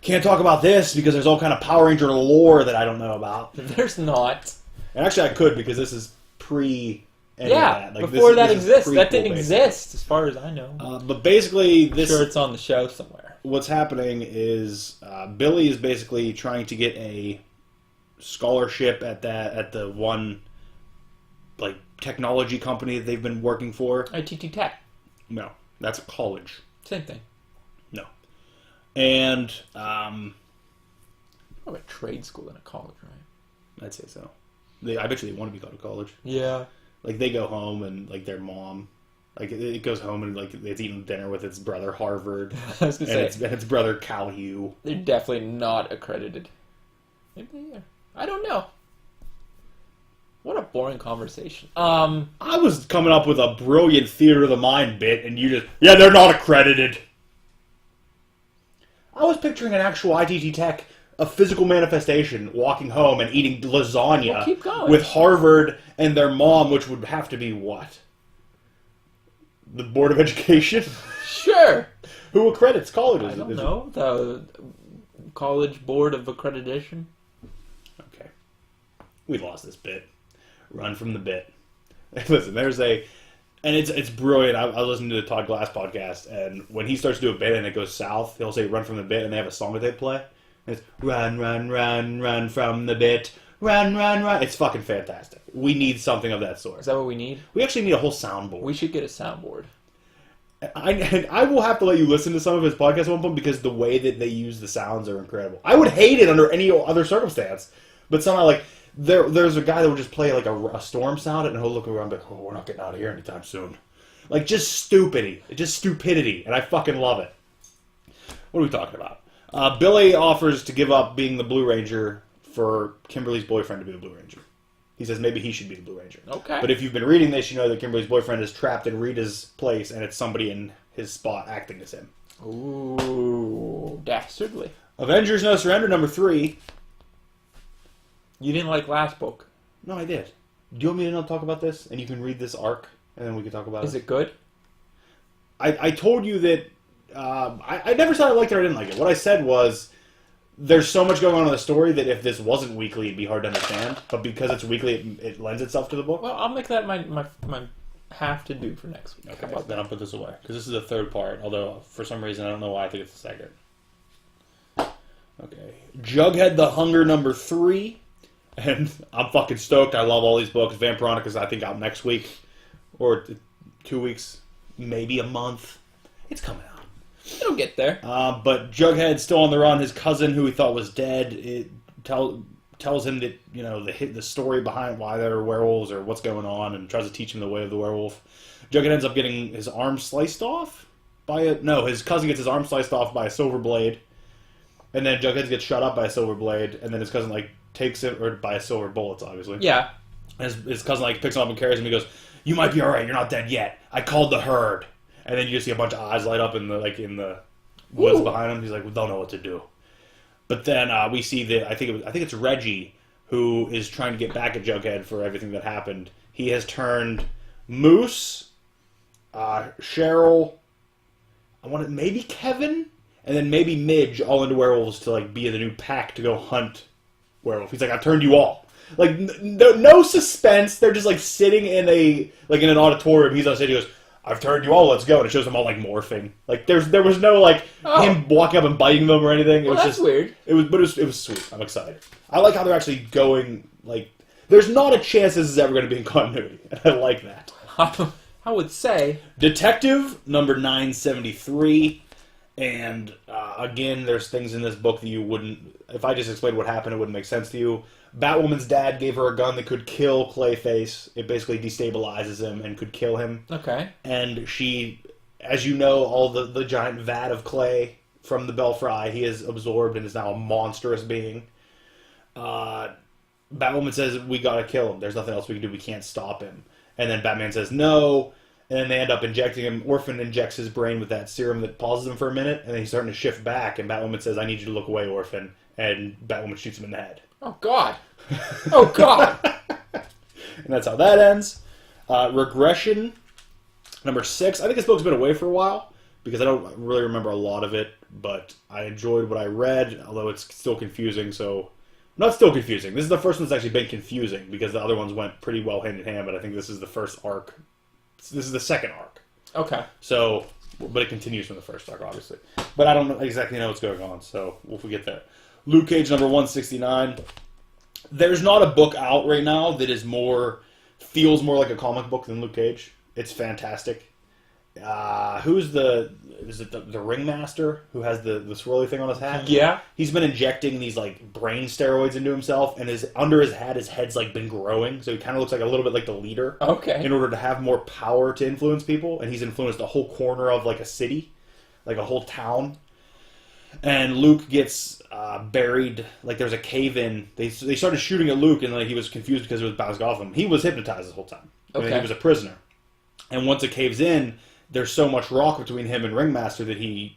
Can't talk about this because there's all kind of Power Ranger lore that I don't know about. There's not. And actually, I could because this is pre. Any of Yeah, that. Like, before that this is exists. That prequel, didn't basically. exist, as far as I know. But basically, I'm this. sure it's on the show somewhere. What's happening is Billy is basically trying to get a scholarship at the one like technology company that they've been working for. ITT Tech. No, that's a college. Same thing. No, and Probably a trade school and a college, right? I'd say so. I bet you they want to be going to college. Yeah. Like they go home and like their mom, like it goes home and like it's eating dinner with its brother Harvard, I was gonna and say its brother Cal U. they're definitely not accredited. Maybe they are. I don't know. What a boring conversation. I was coming up with a brilliant theater of the mind bit, and you just they're not accredited. I was picturing an actual ITT Tech, a physical manifestation, walking home and eating lasagna Well, keep going. with Harvard and their mom, which would have to be what? The Board of Education? Sure. Who accredits colleges? I don't know. The College Board of Accreditation. We lost this bit. Run from the bit. Listen, and it's brilliant. I listened to the Todd Glass podcast, and when he starts to do a bit and it goes south, he'll say "run from the bit," and they have a song that they play. And it's "run, run, run, run from the bit, run, run, run." It's fucking fantastic. We need something of that sort. Is that what we need? We actually need a whole soundboard. We should get a soundboard. I will have to let you listen to some of his podcasts at one point because the way that they use the sounds are incredible. I would hate it under any other circumstance, but somehow like. There's a guy that will just play like a storm sound and he'll look around and be like, oh, we're not getting out of here anytime soon. Like, just stupidity. And I fucking love it. What are we talking about? Billy offers to give up being the Blue Ranger for Kimberly's boyfriend to be the Blue Ranger. He says maybe he should be the Blue Ranger. Okay. But if you've been reading this, you know that Kimberly's boyfriend is trapped in Rita's place and it's somebody in his spot acting as him. Ooh, dastardly. Avengers No Surrender, number 3. You didn't like last book. No, I did. Do you want me to not talk about this? And you can read this arc, and then we can talk about it. Is it good? I told you that I never said I liked it or I didn't like it. What I said was there's so much going on in the story that if this wasn't weekly, it'd be hard to understand. But because it's weekly, it lends itself to the book. Well, I'll make that my have to do for next week. Okay, then I'll put this away. Because this is the third part, although for some reason I don't know why I think it's the second. Okay. Jughead the Hunger, number 3. And I'm fucking stoked. I love all these books. Vampironica's, I think, out next week. Or 2 weeks. Maybe a month. It's coming out. It'll get there. But Jughead's still on the run. His cousin, who he thought was dead, tells him that, you know, the story behind why they're werewolves or what's going on, and tries to teach him the way of the werewolf. Jughead ends up getting his arm sliced off his cousin gets his arm sliced off by a silver blade. And then Jughead gets shot up by a silver blade, and then his cousin, takes it, or by silver bullets, obviously. Yeah. And his cousin, picks him up and carries him. He goes, "You might be alright, you're not dead yet. I called the herd." And then you just see a bunch of eyes light up in the woods behind him. He's like, "We don't know what to do." But then we see that, I think it's Reggie, who is trying to get back at Jughead for everything that happened. He has turned Moose, Cheryl, maybe Kevin, and then maybe Midge all into werewolves to be the new pack to go hunt werewolf. He's like, "I've turned you all." No suspense. They're just sitting in in an auditorium. He's on stage. He goes, "I've turned you all. Let's go." And it shows them all morphing. There was no him walking up and biting them or anything. It was that's just weird. It was sweet. I'm excited. I like how they're actually going. There's not a chance this is ever going to be in continuity, and I like that. I would say Detective number 973. And, again, there's things in this book that you wouldn't... If I just explained what happened, it wouldn't make sense to you. Batwoman's dad gave her a gun that could kill Clayface. It basically destabilizes him and could kill him. Okay. And she, as you know, all the giant vat of clay from the Belfry, he has absorbed and is now a monstrous being. Batwoman says, "We gotta kill him. There's nothing else we can do. We can't stop him." And then Batman says, "No." And then they end up injecting him. Orphan injects his brain with that serum that pauses him for a minute, and then he's starting to shift back, and Batwoman says, "I need you to look away, Orphan." And Batwoman shoots him in the head. Oh, God. Oh, God. And that's how that ends. Regression, number 6. I think this book's been away for a while, because I don't really remember a lot of it, but I enjoyed what I read, although it's still confusing, so... Not still confusing. This is the first one that's actually been confusing, because the other ones went pretty well hand in hand, but I think this is the first arc. This is the second arc. Okay. So, but it continues from the first arc, obviously. But I don't exactly know what's going on, so we'll get there. Luke Cage, number 169. There's not a book out right now that feels more like a comic book than Luke Cage. It's fantastic. Is it the ringmaster who has the swirly thing on his hat? Yeah. He's been injecting these brain steroids into himself, and under his head's been growing, so he kind of looks a little bit like the leader. Okay. In order to have more power to influence people, and he's influenced a whole corner of a city, a whole town. And Luke gets buried. There's a cave in. They started shooting at Luke, and he was confused because it was Baz Gotham. He was hypnotized this whole time. Okay. He was a prisoner. And once it caves in, there's so much rock between him and Ringmaster that he's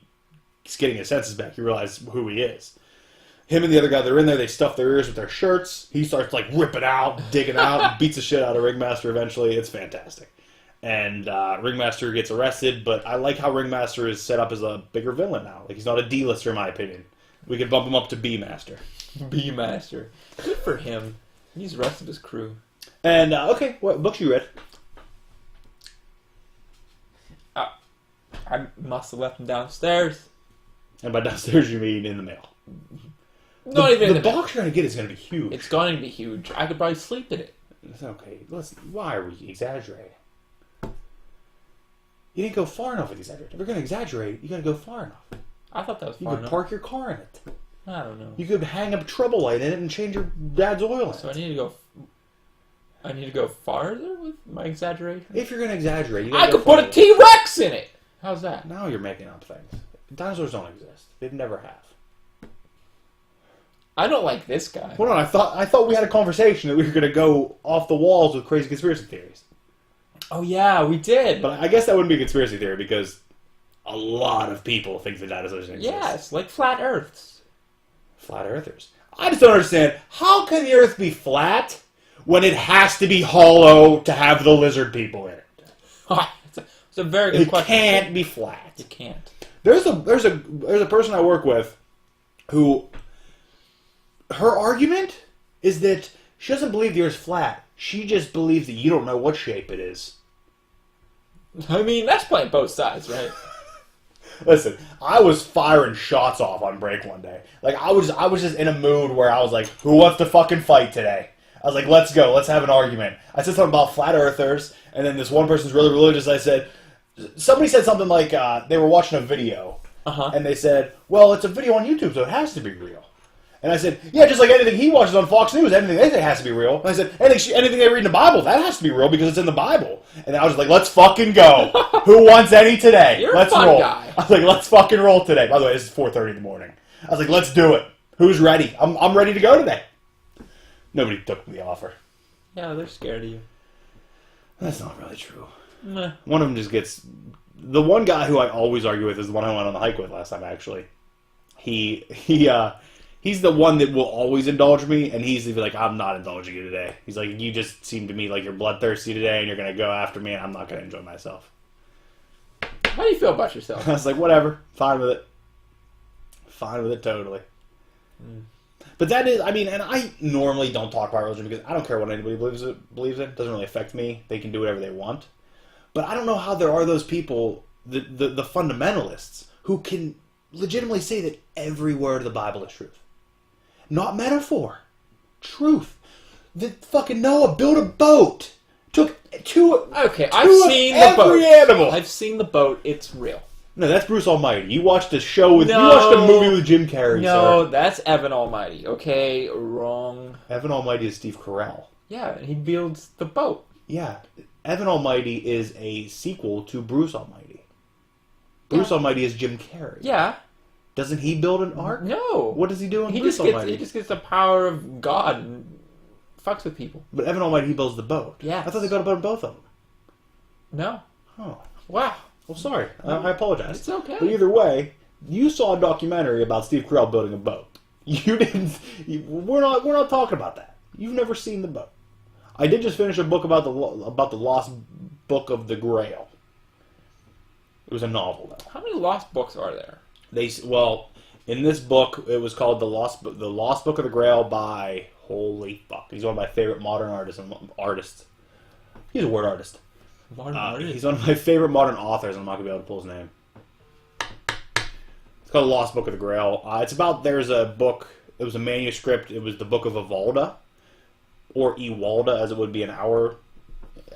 getting his senses back. He realizes who he is. Him and the other guy that are in there, they stuff their ears with their shirts. He starts ripping out, digging out, and beats the shit out of Ringmaster eventually. It's fantastic. And Ringmaster gets arrested, but I like how Ringmaster is set up as a bigger villain now. He's not a D-lister in my opinion. We can bump him up to B-Master. B-Master. Good for him. He's the rest of his crew. And, okay, what books you read? I must have left them downstairs. And by downstairs, you mean in the mail. Not even in the the box you're going to get is going to be huge. It's going to be huge. I could probably sleep in it. It's okay. Why are we exaggerating? You didn't go far enough with exaggerating. If you're going to exaggerate, you got to go far enough. I thought that was You far could enough. park your car in it. I don't know. You could hang a trouble light in it and change your dad's oil in it. So I need to go. I need to go farther with my exaggeration. If you're going to exaggerate, you I gotta could go put a farther. T-Rex in it. How's that? Now you're making up things. Dinosaurs don't exist. They never have. I don't like this guy. Hold on, I thought we had a conversation that we were going to go off the walls with crazy conspiracy theories. Oh yeah, we did. But I guess that wouldn't be a conspiracy theory because a lot of people think the dinosaurs exist. Yes, like flat Earths. Flat earthers. I just don't understand. How can the Earth be flat when it has to be hollow to have the lizard people in it? It's a very good It question. can't be flat. It can't. There's a person I work with who her argument is that she doesn't believe the Earth's flat. She just believes that you don't know what shape it is. I mean, that's playing both sides, right? Listen, I was firing shots off on break one day. Like I was just in a mood where I was like, "Who wants to fucking fight today?" I was like, "Let's go, let's have an argument." I said something about flat earthers, and then this one person's really religious. I said, somebody said something like they were watching a video, and they said, "Well, it's a video on YouTube, so it has to be real." And I said, "Yeah, just like anything he watches on Fox News, anything they say has to be real." And I said, anything they read in the Bible, that has to be real because it's in the Bible." And I was like, "Let's fucking go. Who wants any today? You're Let's a fun roll." guy. I was like, "Let's fucking roll today." By the way, this is 4:30 in the morning. I was like, "Let's do it. Who's ready? I'm ready to go today." Nobody took the offer. Yeah, they're scared of you. That's not really true. Meh. One of them just gets... The one guy who I always argue with is the one I went on the hike with last time, actually. He's the one that will always indulge me, and he's like, "I'm not indulging you today." He's like, "You just seem to me like you're bloodthirsty today, and you're going to go after me, and I'm not going to enjoy myself." How do you feel about yourself? I was like, whatever. Fine with it. Fine with it, totally. But that is, I mean, and I normally don't talk about religion because I don't care what anybody believes in. It doesn't really affect me. They can do whatever they want. But I don't know how there are those people, the fundamentalists, who can legitimately say that every word of the Bible is truth. Not metaphor. Truth. That fucking Noah built a boat. Took two... Okay, two I've of seen the every boat. animal. I've seen the boat. It's real. No, that's Bruce Almighty. You watched a show with... No. You watched a movie with Jim Carrey, No, sir. that's Evan Almighty. Okay, wrong. Evan Almighty is Steve Carell. Yeah, he builds the boat. Yeah. Evan Almighty is a sequel to Bruce Almighty. Bruce Almighty is Jim Carrey. Yeah. Doesn't he build an ark? No. What does he do in He Bruce just gets Almighty? he just gets the power of God and fucks with people. But Evan Almighty, he builds the boat. Yeah. I thought they built a boat in both of them. No. Oh. Wow. Well, sorry. I apologize. It's okay. But either way, you saw a documentary about Steve Carell building a boat. You didn't... we're not talking about that. You've never seen the boat. I did just finish a book about the lost book of the Grail. It was a novel, though. How many lost books are there? In this book, it was called the Lost Book of the Grail by... Holy fuck. He's one of my favorite modern artists. He's a word artist. Modern artist? He's one of my favorite modern authors, and I'm not going to be able to pull his name. It's called The Lost Book of the Grail. It's about, there's a book, it was a manuscript, it was the Book of Evalda, or Ewalda, as it would be in our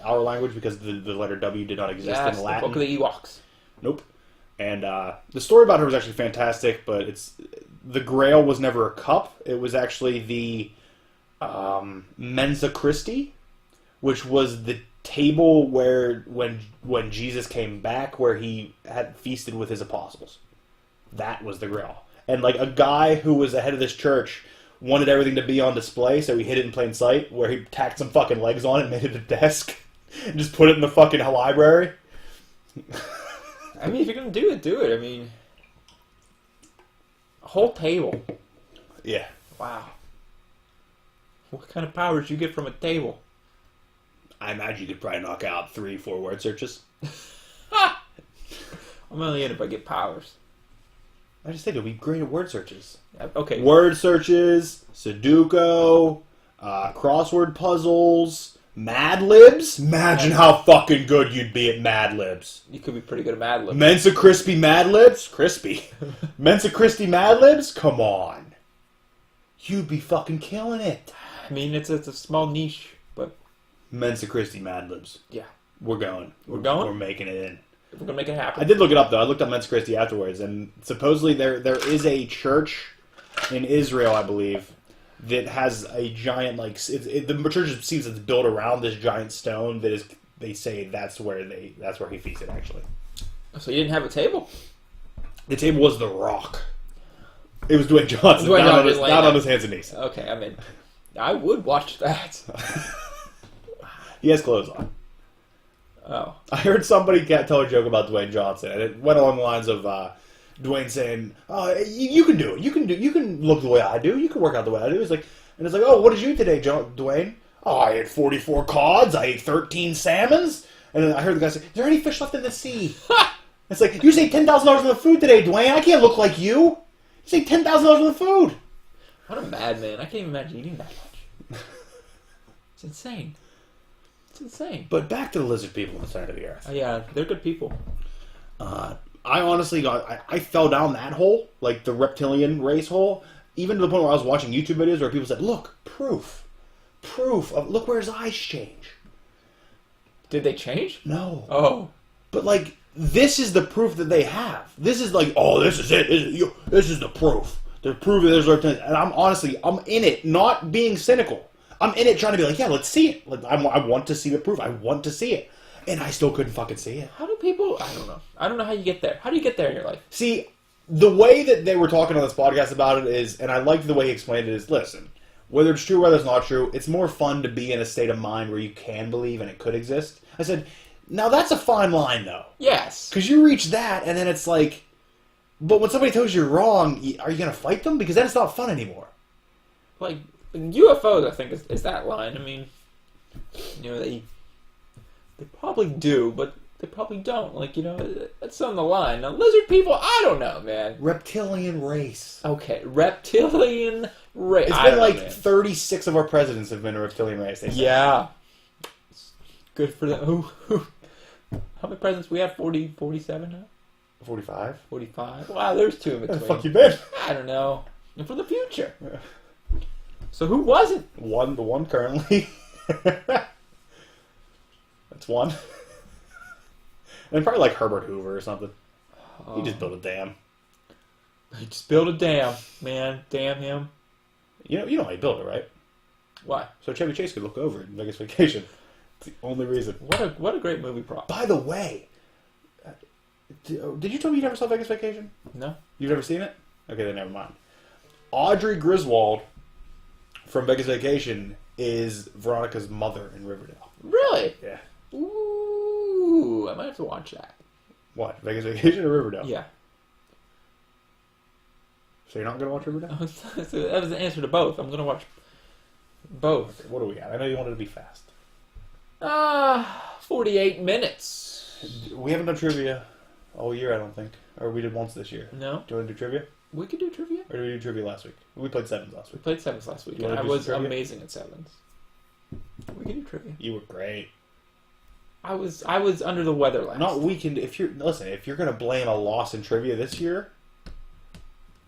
language, because the letter W did not exist in Latin. The Book of the Ewoks. Nope. And the story about her was actually fantastic, but the Grail was never a cup. It was actually the Mensachristia, which was the table where when Jesus came back, where he had feasted with his apostles. That was the Grail. And like a guy who was the head of this church wanted everything to be on display, so he hid it in plain sight, where he tacked some fucking legs on it and made it a desk and just put it in the fucking library. I mean, if you're going to do it. I mean, a whole table. Yeah. Wow. What kind of powers do you get from a table? I imagine you could probably knock out 3-4 word searches. I'm only in it if I get powers. I just think it'll be great at word searches. Okay. Word searches, Sudoku, crossword puzzles, Mad Libs. Imagine how fucking good you'd be at Mad Libs. You could be pretty good at Mad Libs. Mensachristia Mad Libs? Crispy. Mensachristia Mad Libs? Come on. You'd be fucking killing it. I mean, it's a small niche, but... Mensachristia Mad Libs. Yeah. We're going. We're going? We're making it in. We're going to make it happen. I did look it up, though. I looked up Mensachristia afterwards, and supposedly there is a church in Israel, I believe, that has a giant, like... the church seems it's built around this giant stone that is... They say that's where he feeds it, actually. So you didn't have a table? The table was the rock. It was Dwayne Johnson, down on his hands and knees. Okay, I mean, I would watch that. He has clothes on. Oh. I heard somebody tell a joke about Dwayne Johnson, and it went along the lines of Dwayne saying, "Oh, you can do it. You can look the way I do. You can work out the way I do." It's like, "Oh, what did you eat today, Dwayne?" "Oh, I ate 44 cods. I ate 13 salmons." And then I heard the guy say, "Is there any fish left in the sea?" It's like, "You saved $10,000 on the food today, Dwayne. I can't look like you. You saved $10,000 on the food." What a madman! I can't even imagine eating that much. It's insane. It's insane. But back to the lizard people in the center of the earth. Yeah, they're good people. I honestly I fell down that hole, like the reptilian race hole, even to the point where I was watching YouTube videos where people said, "Look, proof of look where his eyes change." Did they change? No. Oh. But like this is the proof that they have. This is like, oh, this is it. This is the proof. The proof that there's reptilians. And I'm in it, not being cynical. I'm in it trying to be like, yeah, let's see it. Like I want to see the proof. I want to see it. And I still couldn't fucking see it. How do people... I don't know. I don't know how you get there. How do you get there in your life? See, the way that they were talking on this podcast about it is, and I liked the way he explained it, is, listen, whether it's true, whether it's not true, it's more fun to be in a state of mind where you can believe and it could exist. I said, now that's a fine line, though. Yes. Because you reach that, and then it's like... But when somebody tells you you're wrong, are you going to fight them? Because then it's not fun anymore. Like, UFOs, I think, is that line. I mean, you know, they probably do, but they probably don't. Like, you know, that's on the line. Now, lizard people, I don't know, man. Reptilian race. Okay, reptilian race. It's been like 36 of our presidents have been a reptilian race. They say. Yeah. Good for them. How many presidents we have? 47 now? 45? 45. Wow, there's two in between. Where the fuck you been? I don't know. And for the future. Yeah. So who wasn't? The one currently. That's one. And probably like Herbert Hoover or something. He just built a dam. He just built a dam, man. Damn him. You know how he built it, right? Why? So Chevy Chase could look over it in Vegas Vacation. It's the only reason. What a great movie prop. By the way, did you tell me you never saw Vegas Vacation? No. You've never seen it? Okay, then never mind. Audrey Griswold from Vegas Vacation is Veronica's mother in Riverdale. Really? Yeah. Ooh, I might have to watch that. What? Vegas Vacation or Riverdale? Yeah. So you're not going to watch Riverdale? That was the answer to both. I'm going to watch both. Okay, what do we got? I know you wanted to be fast. 48 minutes. We haven't done trivia all year, I don't think. Or we did once this year. No. Do you want to do trivia? We could do trivia. Or did we do trivia last week? We played sevens last We week. played sevens last week, and I was amazing at sevens. We could do trivia. You were great. I was under the weather last. Not we can. If you're gonna blame a loss in trivia this year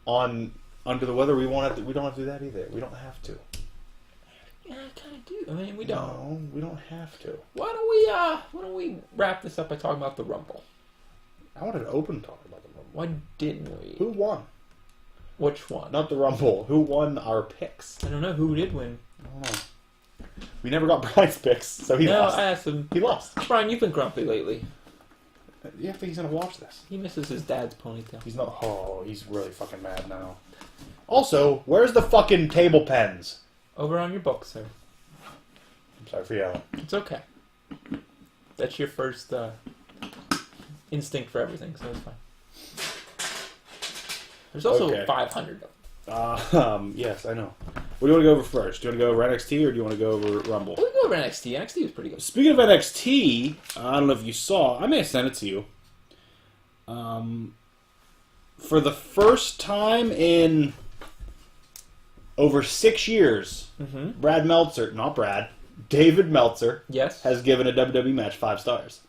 on under the weather, we don't have to do that either. We don't have to. Yeah, I kind of do. I mean, we don't. No, we don't have to. Why don't we wrap this up by talking about the Rumble? I wanted to open talking about the Rumble. Why didn't we? Who won? Which one? Not the Rumble. Who won our picks? I don't know. Who did win? I don't know. We never got Brian's picks, so he lost. No, I asked him. He lost. Brian, you've been grumpy lately. You think he's gonna watch this? He misses his dad's ponytail. He's not. Oh, he's really fucking mad now. Also, where's the fucking table pens? Over on your book, sir. I'm sorry for yelling. It's okay. That's your first instinct for everything, so it's fine. There's also 500 of them. Yes, I know. What do you want to go over first? Do you want to go over NXT or do you want to go over Rumble? We can go over NXT. NXT was pretty good. Speaking of NXT, I don't know if you saw. I may have sent it to you. For the first time in over 6 years, David Meltzer Yes. has given a WWE match 5 stars.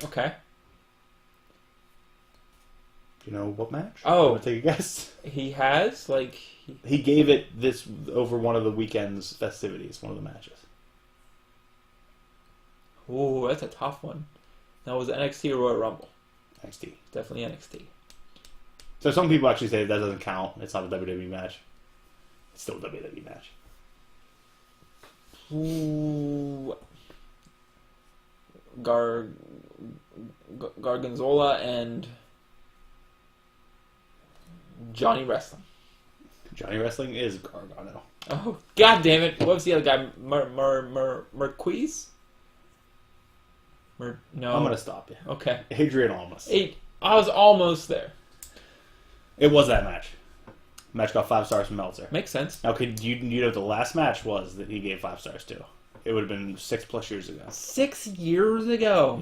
Okay. Do you know what match? Oh. Want to take a guess? He has, like... He gave it this over one of the weekend's festivities, one of the matches. Ooh, that's a tough one. That was NXT or Royal Rumble. NXT. Definitely NXT. So some people actually say that doesn't count. It's not a WWE match. It's still a WWE match. Ooh. Gargonzola and Johnny Wrestling. Johnny Wrestling is Gargano. Oh, god damn it. What was the other guy? Marquise? No. I'm going to stop you. Okay. Adrian Almas. I was almost there. It was that match. Match got 5 stars from Meltzer. Makes sense. Now, could you know what the last match was that he gave 5 stars to? It would have been 6+ years ago. 6 years ago?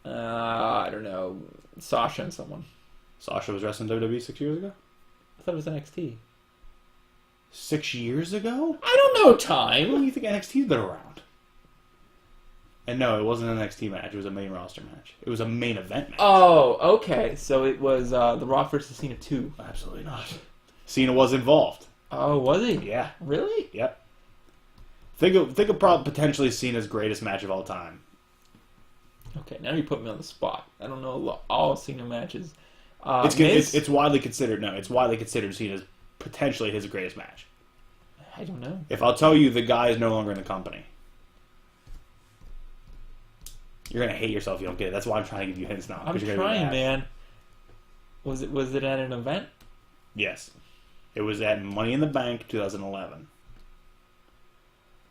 Yeah. I don't know. Sasha and someone. Sasha was wrestling WWE 6 years ago? I thought it was NXT. 6 years ago? I don't know How long time. do you think NXT's been around? And no, it wasn't an NXT match. It was a main roster match. It was a main event match. Oh, okay. So it was The Rock versus Cena 2. Absolutely not. Cena was involved. Oh, was he? Yeah. Really? Yep. Think of probably potentially Cena's greatest match of all time. Okay, now you put me on the spot. I don't know all Cena matches. It's widely considered. No, it's widely considered Cena's potentially his greatest match. I don't know. If I'll tell you the guy is no longer in the company, you're gonna hate yourself if you don't get it. That's why I'm trying to give you hints now. I'm trying, man. Was it at an event? Yes, it was at Money in the Bank 2011.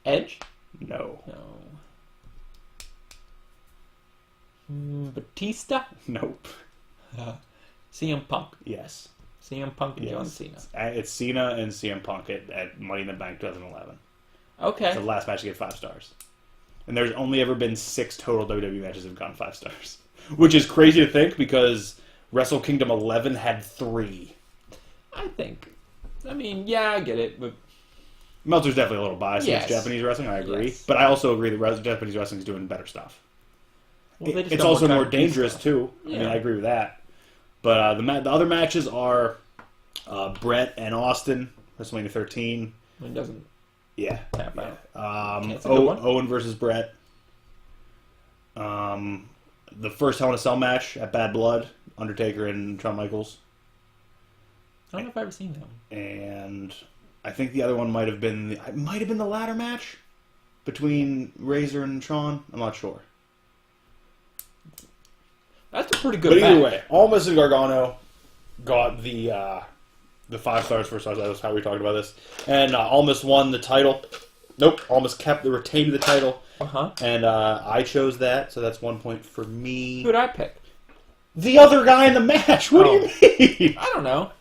Edge? No. No. Batista? Nope. CM Punk. Yes. CM Punk and Yes. John Cena. It's Cena and CM Punk at Money in the Bank 2011. Okay. It's the last match to get 5 stars. And there's only ever been 6 total WWE matches that have gotten 5 stars. Which is crazy to think because Wrestle Kingdom 11 had 3. I mean, yeah, I get it, but... Meltzer's definitely a little biased Yes. against Japanese wrestling, I agree. Yes. But I also agree that Japanese wrestling is doing better stuff. Well, they just It's got also more time to do dangerous, stuff. too. I mean, I agree with that. But the other matches are Brett and Austin, WrestleMania 13. It doesn't Yeah. tap out. Yeah. That's a good one. Owen versus Brett. The first Hell in a Cell match at Bad Blood, Undertaker and Shawn Michaels. I don't know if I've ever seen that one. And I think the other one might have been the ladder match between Razor and Shawn. I'm not sure. That's a pretty good But either match. way, Almas and Gargano got the 5 stars, 4 stars. That's how we talked about this. And Almas won the title. Nope, Almas retained the title. Uh-huh. And I chose that, so that's 1 point for me. Who'd I pick? The other guy in the match. What do you mean? I don't know.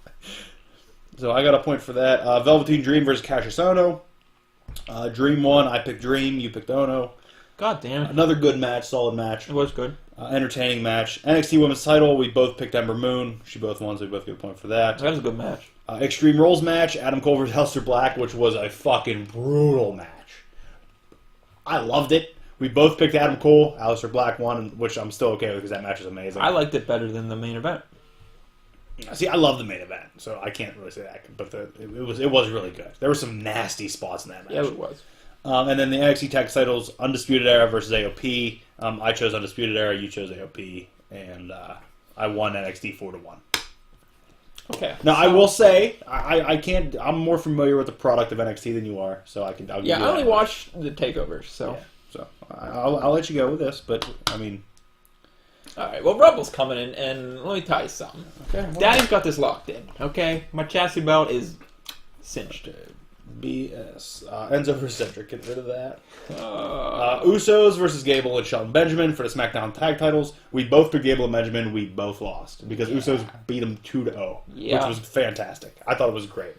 So I got a point for that. Velveteen Dream versus Cassius Ohno. Dream won. I picked Dream. You picked Ohno. God damn it. Another good match. Solid match. It was good. Entertaining match. NXT Women's title. We both picked Ember Moon. She both won, so we both get a point for that. That was a good match. Extreme Rules match. Adam Cole versus Aleister Black, which was a fucking brutal match. I loved it. We both picked Adam Cole. Aleister Black won, which I'm still okay with because that match is amazing. I liked it better than the main event. See, I love the main event, so I can't really say that. But it was really good. There were some nasty spots in that match. Yeah, it was. And then the NXT Tag Titles, Undisputed Era versus AOP. I chose Undisputed Era. You chose AOP, and I won NXT 4-1. Okay. Now I will say I can't. I'm more familiar with the product of NXT than you are, so I'll give you I only that. watched the takeovers, so. Yeah, so I'll let you go with this, but I mean. Alright, well, Rumble's coming in, and let me tell you something. Okay. Well, Daddy's got this locked in, okay? My chassis belt is cinched. BS. Enzo versus Cedric. Get rid of that. Uh, Usos versus Gable and Shelton Benjamin for the SmackDown tag titles. We both picked Gable and Benjamin. We both lost because Usos beat them 2-0, which was fantastic. I thought it was great.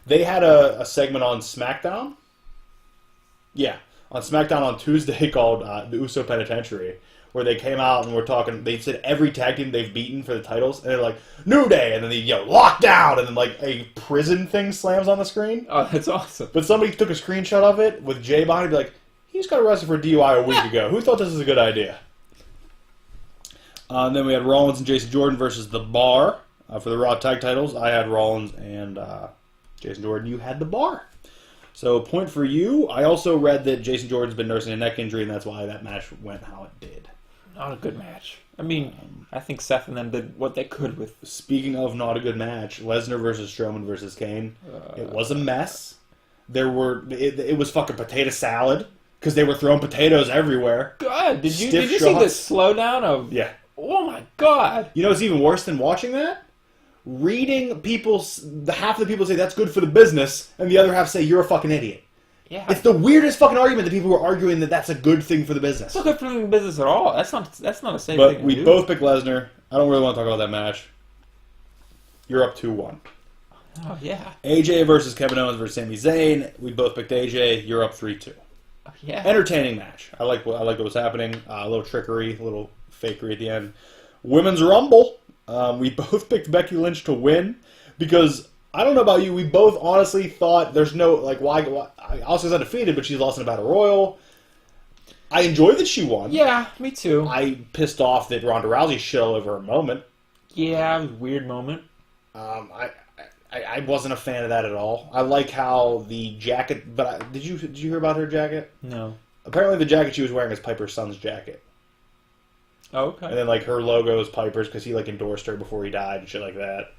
They had a segment on SmackDown. Yeah, on SmackDown on Tuesday called the Uso Penitentiary, where they came out and were talking. They said every tag team they've beaten for the titles, and they're like New Day, and then they yell lockdown, and then like a prison thing slams on the screen. Oh, that's awesome. But somebody took a screenshot of it with Jay behind it, be like, he just got arrested for DUI a week ago. Who thought this was a good idea? And then we had Rollins and Jason Jordan versus The Bar for the Raw tag titles. I had Rollins and Jason Jordan. You had The Bar. So, point for you. I also read that Jason Jordan's been nursing a neck injury, and that's why that match went how it did. Not a good match. I mean, I think Seth and them did what they could with... Speaking of not a good match, Lesnar versus Strowman versus Kane. It was a mess. It was fucking potato salad, because they were throwing potatoes everywher. God, did you see the slowdown of... Yeah. Oh my God. You know what's even worse than watching that? Reading half of the people say that's good for the business, and the other half say you're a fucking idiot. Yeah. It's the weirdest fucking argument that people were arguing that that's a good thing for the business. It's not good for the business at all. That's not a safe But thing we to do. both picked Lesnar. I don't really want to talk about that match. You're up 2-1. Oh, yeah. AJ versus Kevin Owens versus Sami Zayn. We both picked AJ. You're up 3-2. Oh, yeah. Entertaining match. I like what was happening. A little trickery, a little fakery at the end. Women's Rumble. We both picked Becky Lynch to win because I don't know about you. We both honestly thought there's no why Asuka's undefeated, but she's lost in a battle royal. I enjoyed that she won. Yeah, me too. I pissed off that Ronda Rousey shit all over her moment. Yeah, it was a weird moment. I wasn't a fan of that at all. I like how the jacket, but did you hear about her jacket? No. Apparently, the jacket she was wearing is Piper's son's jacket. Oh, okay. And then, her logo is Piper's because he, endorsed her before he died and shit like that.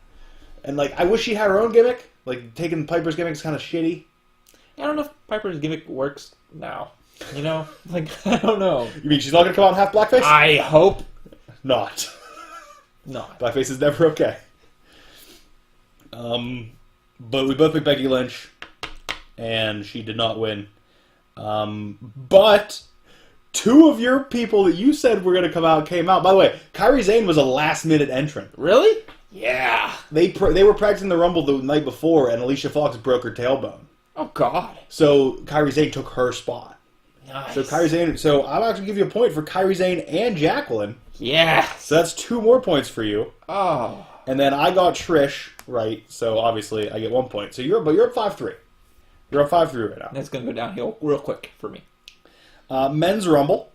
And, I wish she had her own gimmick. Taking Piper's gimmick is kind of shitty. I don't know if Piper's gimmick works now. You know? I don't know. You mean she's not going to come out and have blackface? I hope Not. not. Blackface is never okay. But we both picked Becky Lynch, and she did not win. But... two of your people that you said were going to come out came out. By the way, Kairi Sane was a last-minute entrant. Really? Yeah. They were practicing the Rumble the night before, and Alicia Fox broke her tailbone. Oh, God. So Kairi Sane took her spot. Nice. So Kairi Sane. So I'll actually give you a point for Kairi Sane and Jacqueline. Yeah. So that's 2 more points for you. Oh. And then I got Trish right. So obviously I get 1 point. So you're up 5-3. You're up 5-3 right now. That's going to go downhill real quick for me. Men's Rumble.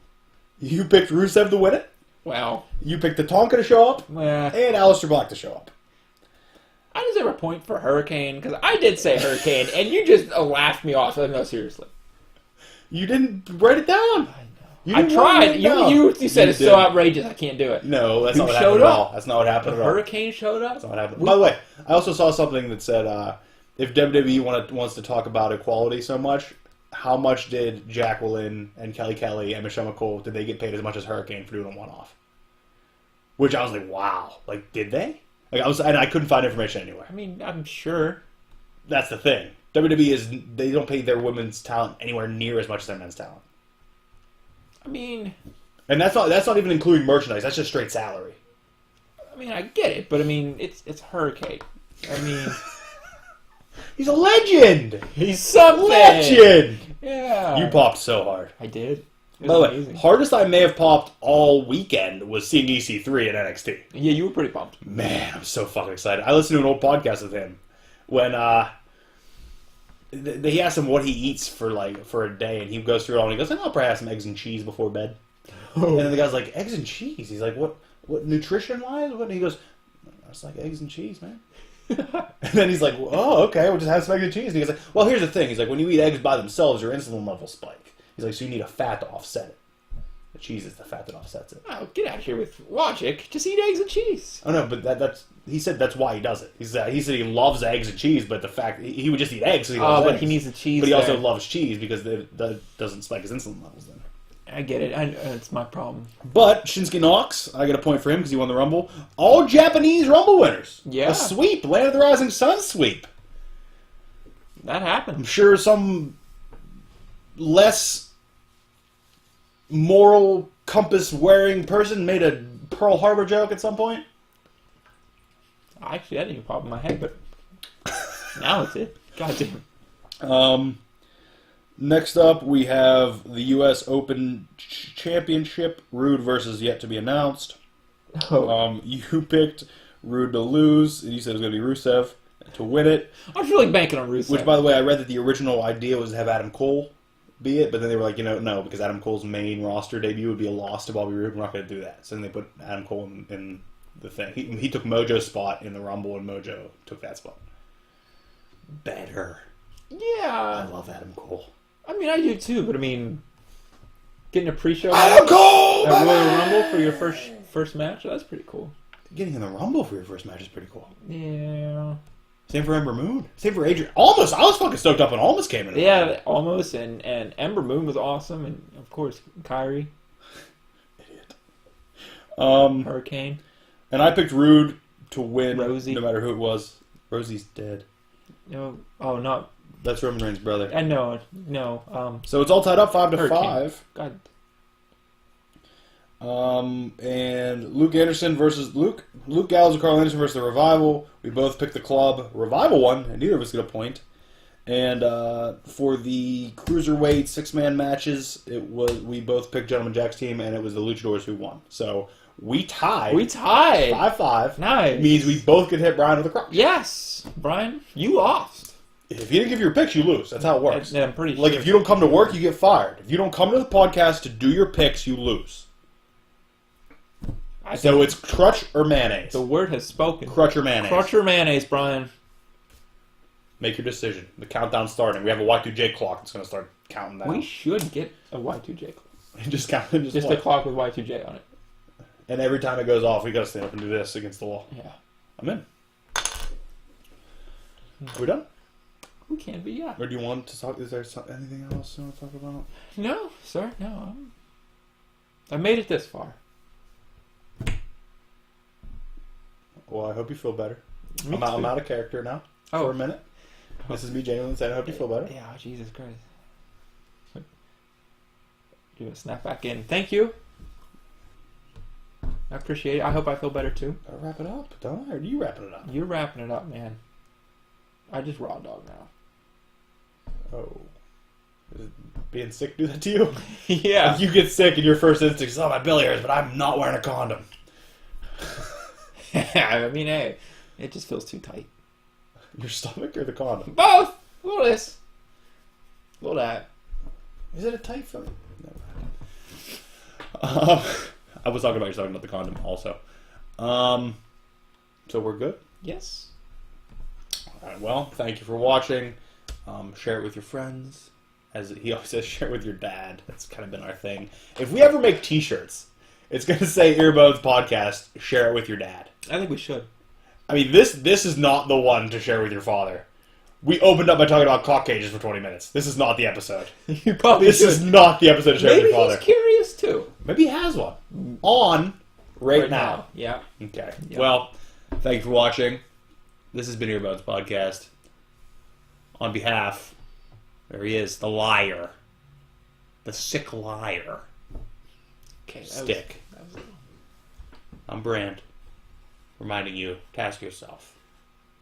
You picked Rusev to win it. Wow. You picked Tatanka to show up. And Aleister Black to show up. I deserve a point for Hurricane, because I did say Hurricane, and you just laughed me off. No, seriously. You didn't write it down. I tried. You said it's so outrageous, I can't do it. No, that's Who not what showed happened at up? all. That's not what happened at all. Hurricane showed up? That's not what happened. By the way, I also saw something that said if WWE wants to talk about equality so much, how much did Jacqueline and Kelly and Michelle McCool, did they get paid as much as Hurricane for doing a one-off? Which I was like, wow. Did they? And I couldn't find information anywhere. I mean, I'm sure. That's the thing. WWE they don't pay their women's talent anywhere near as much as their men's talent. I mean... And that's not even including merchandise. That's just straight salary. I mean, I get it, but I mean, it's Hurricane. I mean... He's a legend! He's something! Legend! Yeah. You popped so hard. I did. It By the was way, amazing. hardest I may have popped all weekend was seeing EC3 at NXT. Yeah, you were pretty pumped. Man, I'm so fucking excited. I listened to an old podcast with him when he asked him what he eats for a day, and he goes through it all, and he goes, I'll probably have some eggs and cheese before bed. And then the guy's like, eggs and cheese? He's like, what nutrition-wise? What? And he goes, it's like eggs and cheese, man. And then he's like, oh, okay, we'll just have some eggs and cheese. And he's like, well, here's the thing. He's like, when you eat eggs by themselves, your insulin levels spike. He's like, so you need a fat to offset it. The cheese is the fat that offsets it. Oh, get out of here with logic. Just eat eggs and cheese. Oh, no, but that's he said that's why he does it. He said he loves eggs and cheese, but the fact he would just eat eggs. So he loves but eggs. he needs the cheese. But he also loves cheese because that doesn't spike his insulin levels then. I get it. It's my problem. But Shinsuke Knox, I get a point for him because he won the Rumble. All Japanese Rumble winners. Yeah. A sweep. Land of the Rising Sun sweep. That I'm happened. sure some less moral compass wearing person made a Pearl Harbor joke at some point. Actually, that didn't even pop in my head, but now it's it. God damn. Next up, we have the U.S. Open Championship. Rude versus yet to be announced. Oh. You picked Rude to lose, and you said it was going to be Rusev to win it. I was really banking on Rusev. Which, by the way, I read that the original idea was to have Adam Cole be it, but then they were like, no, because Adam Cole's main roster debut would be a loss to Bobby Roode. We're not going to do that. So then they put Adam Cole in the thing. He took Mojo's spot in the Rumble, and Mojo took that spot. Better. Yeah. I love Adam Cole. I mean, I do too, but I mean, getting a pre-show Adam Cole! at Royal Rumble for your first match, that's pretty cool. Getting in the Rumble for your first match is pretty cool. Yeah. Same for Ember Moon. Same for Adrian. Almost. I was fucking stoked up when Almost came in. Yeah, Almost, and Ember Moon was awesome, and of course, Kyrie. Idiot. Hurricane. And I picked Rude to win, Rosie. no matter who it was. Rosie's dead. No, oh, not. That's Roman Reigns' brother. No. So it's all tied up 5-5. Hurricane. God. And Luke Anderson versus Luke Gallows and Carl Anderson versus the Revival. We both picked the Club. Revival won, and neither of us get a point. And for the Cruiserweight 6-man matches, we both picked Gentleman Jack's team, and it was the Luchadors who won. So we tied. 5-5. Nice. Means we both could hit Brian with a crutch. Yes, Brian, you lost. If you didn't give your picks, you lose. That's how it works. Yeah, I'm pretty Like, sure. if you don't come to work, you get fired. If you don't come to the podcast to do your picks, you lose. So it's crutch or mayonnaise. The word has spoken. Crutch or mayonnaise. Crutch or mayonnaise, Brian. Make your decision. The countdown's starting. We have a Y2J clock that's going to start counting down. We should get a Y2J clock. Just count. Just a clock with Y2J on it. And every time it goes off, we got to stand up and do this against the wall. Yeah. I'm in. Are we done? We can be, yeah. Or do you want to talk? Is there anything else you want to talk about? No, sir, no. I made it this far. Well, I hope you feel better. Me I'm too. out of character now for a minute. This is me genuinely saying I hope you feel better. Yeah, Jesus Christ. Do a snap back in. Thank you. I appreciate it. I hope I feel better too. Gotta wrap it up. Don't worry. You wrapping it up. You're wrapping it up, man. I just raw dog now. Oh. Does being sick do that to you? Yeah. Like you get sick and your first instinct is, oh, my belly hurts, but I'm not wearing a condom. I mean, hey, it just feels too tight. Your stomach or the condom? Both! A little this. A little that. Is it a tight film? No. I was talking about the condom also. So we're good? Yes. All right, well, thank you for watching. Share it with your friends. As he always says, share it with your dad. That's kind of been our thing. If we ever make t-shirts, it's going to say Earbones Podcast, share it with your dad. I think we should. I mean, this is not the one to share with your father. We opened up by talking about cock cages for 20 minutes. This is not the episode. You probably This should. is not the episode to share with Maybe your father. he's curious too. Maybe he has one. On right now. Yeah. Okay. Yeah. Well, thank you for watching. This has been Earbones Podcast. On behalf, there he is, the liar. The sick liar. Okay. Stick. I'm Brand. Reminding you, task yourself.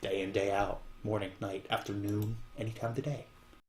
Day in, day out. Morning, night, afternoon, any time of the day.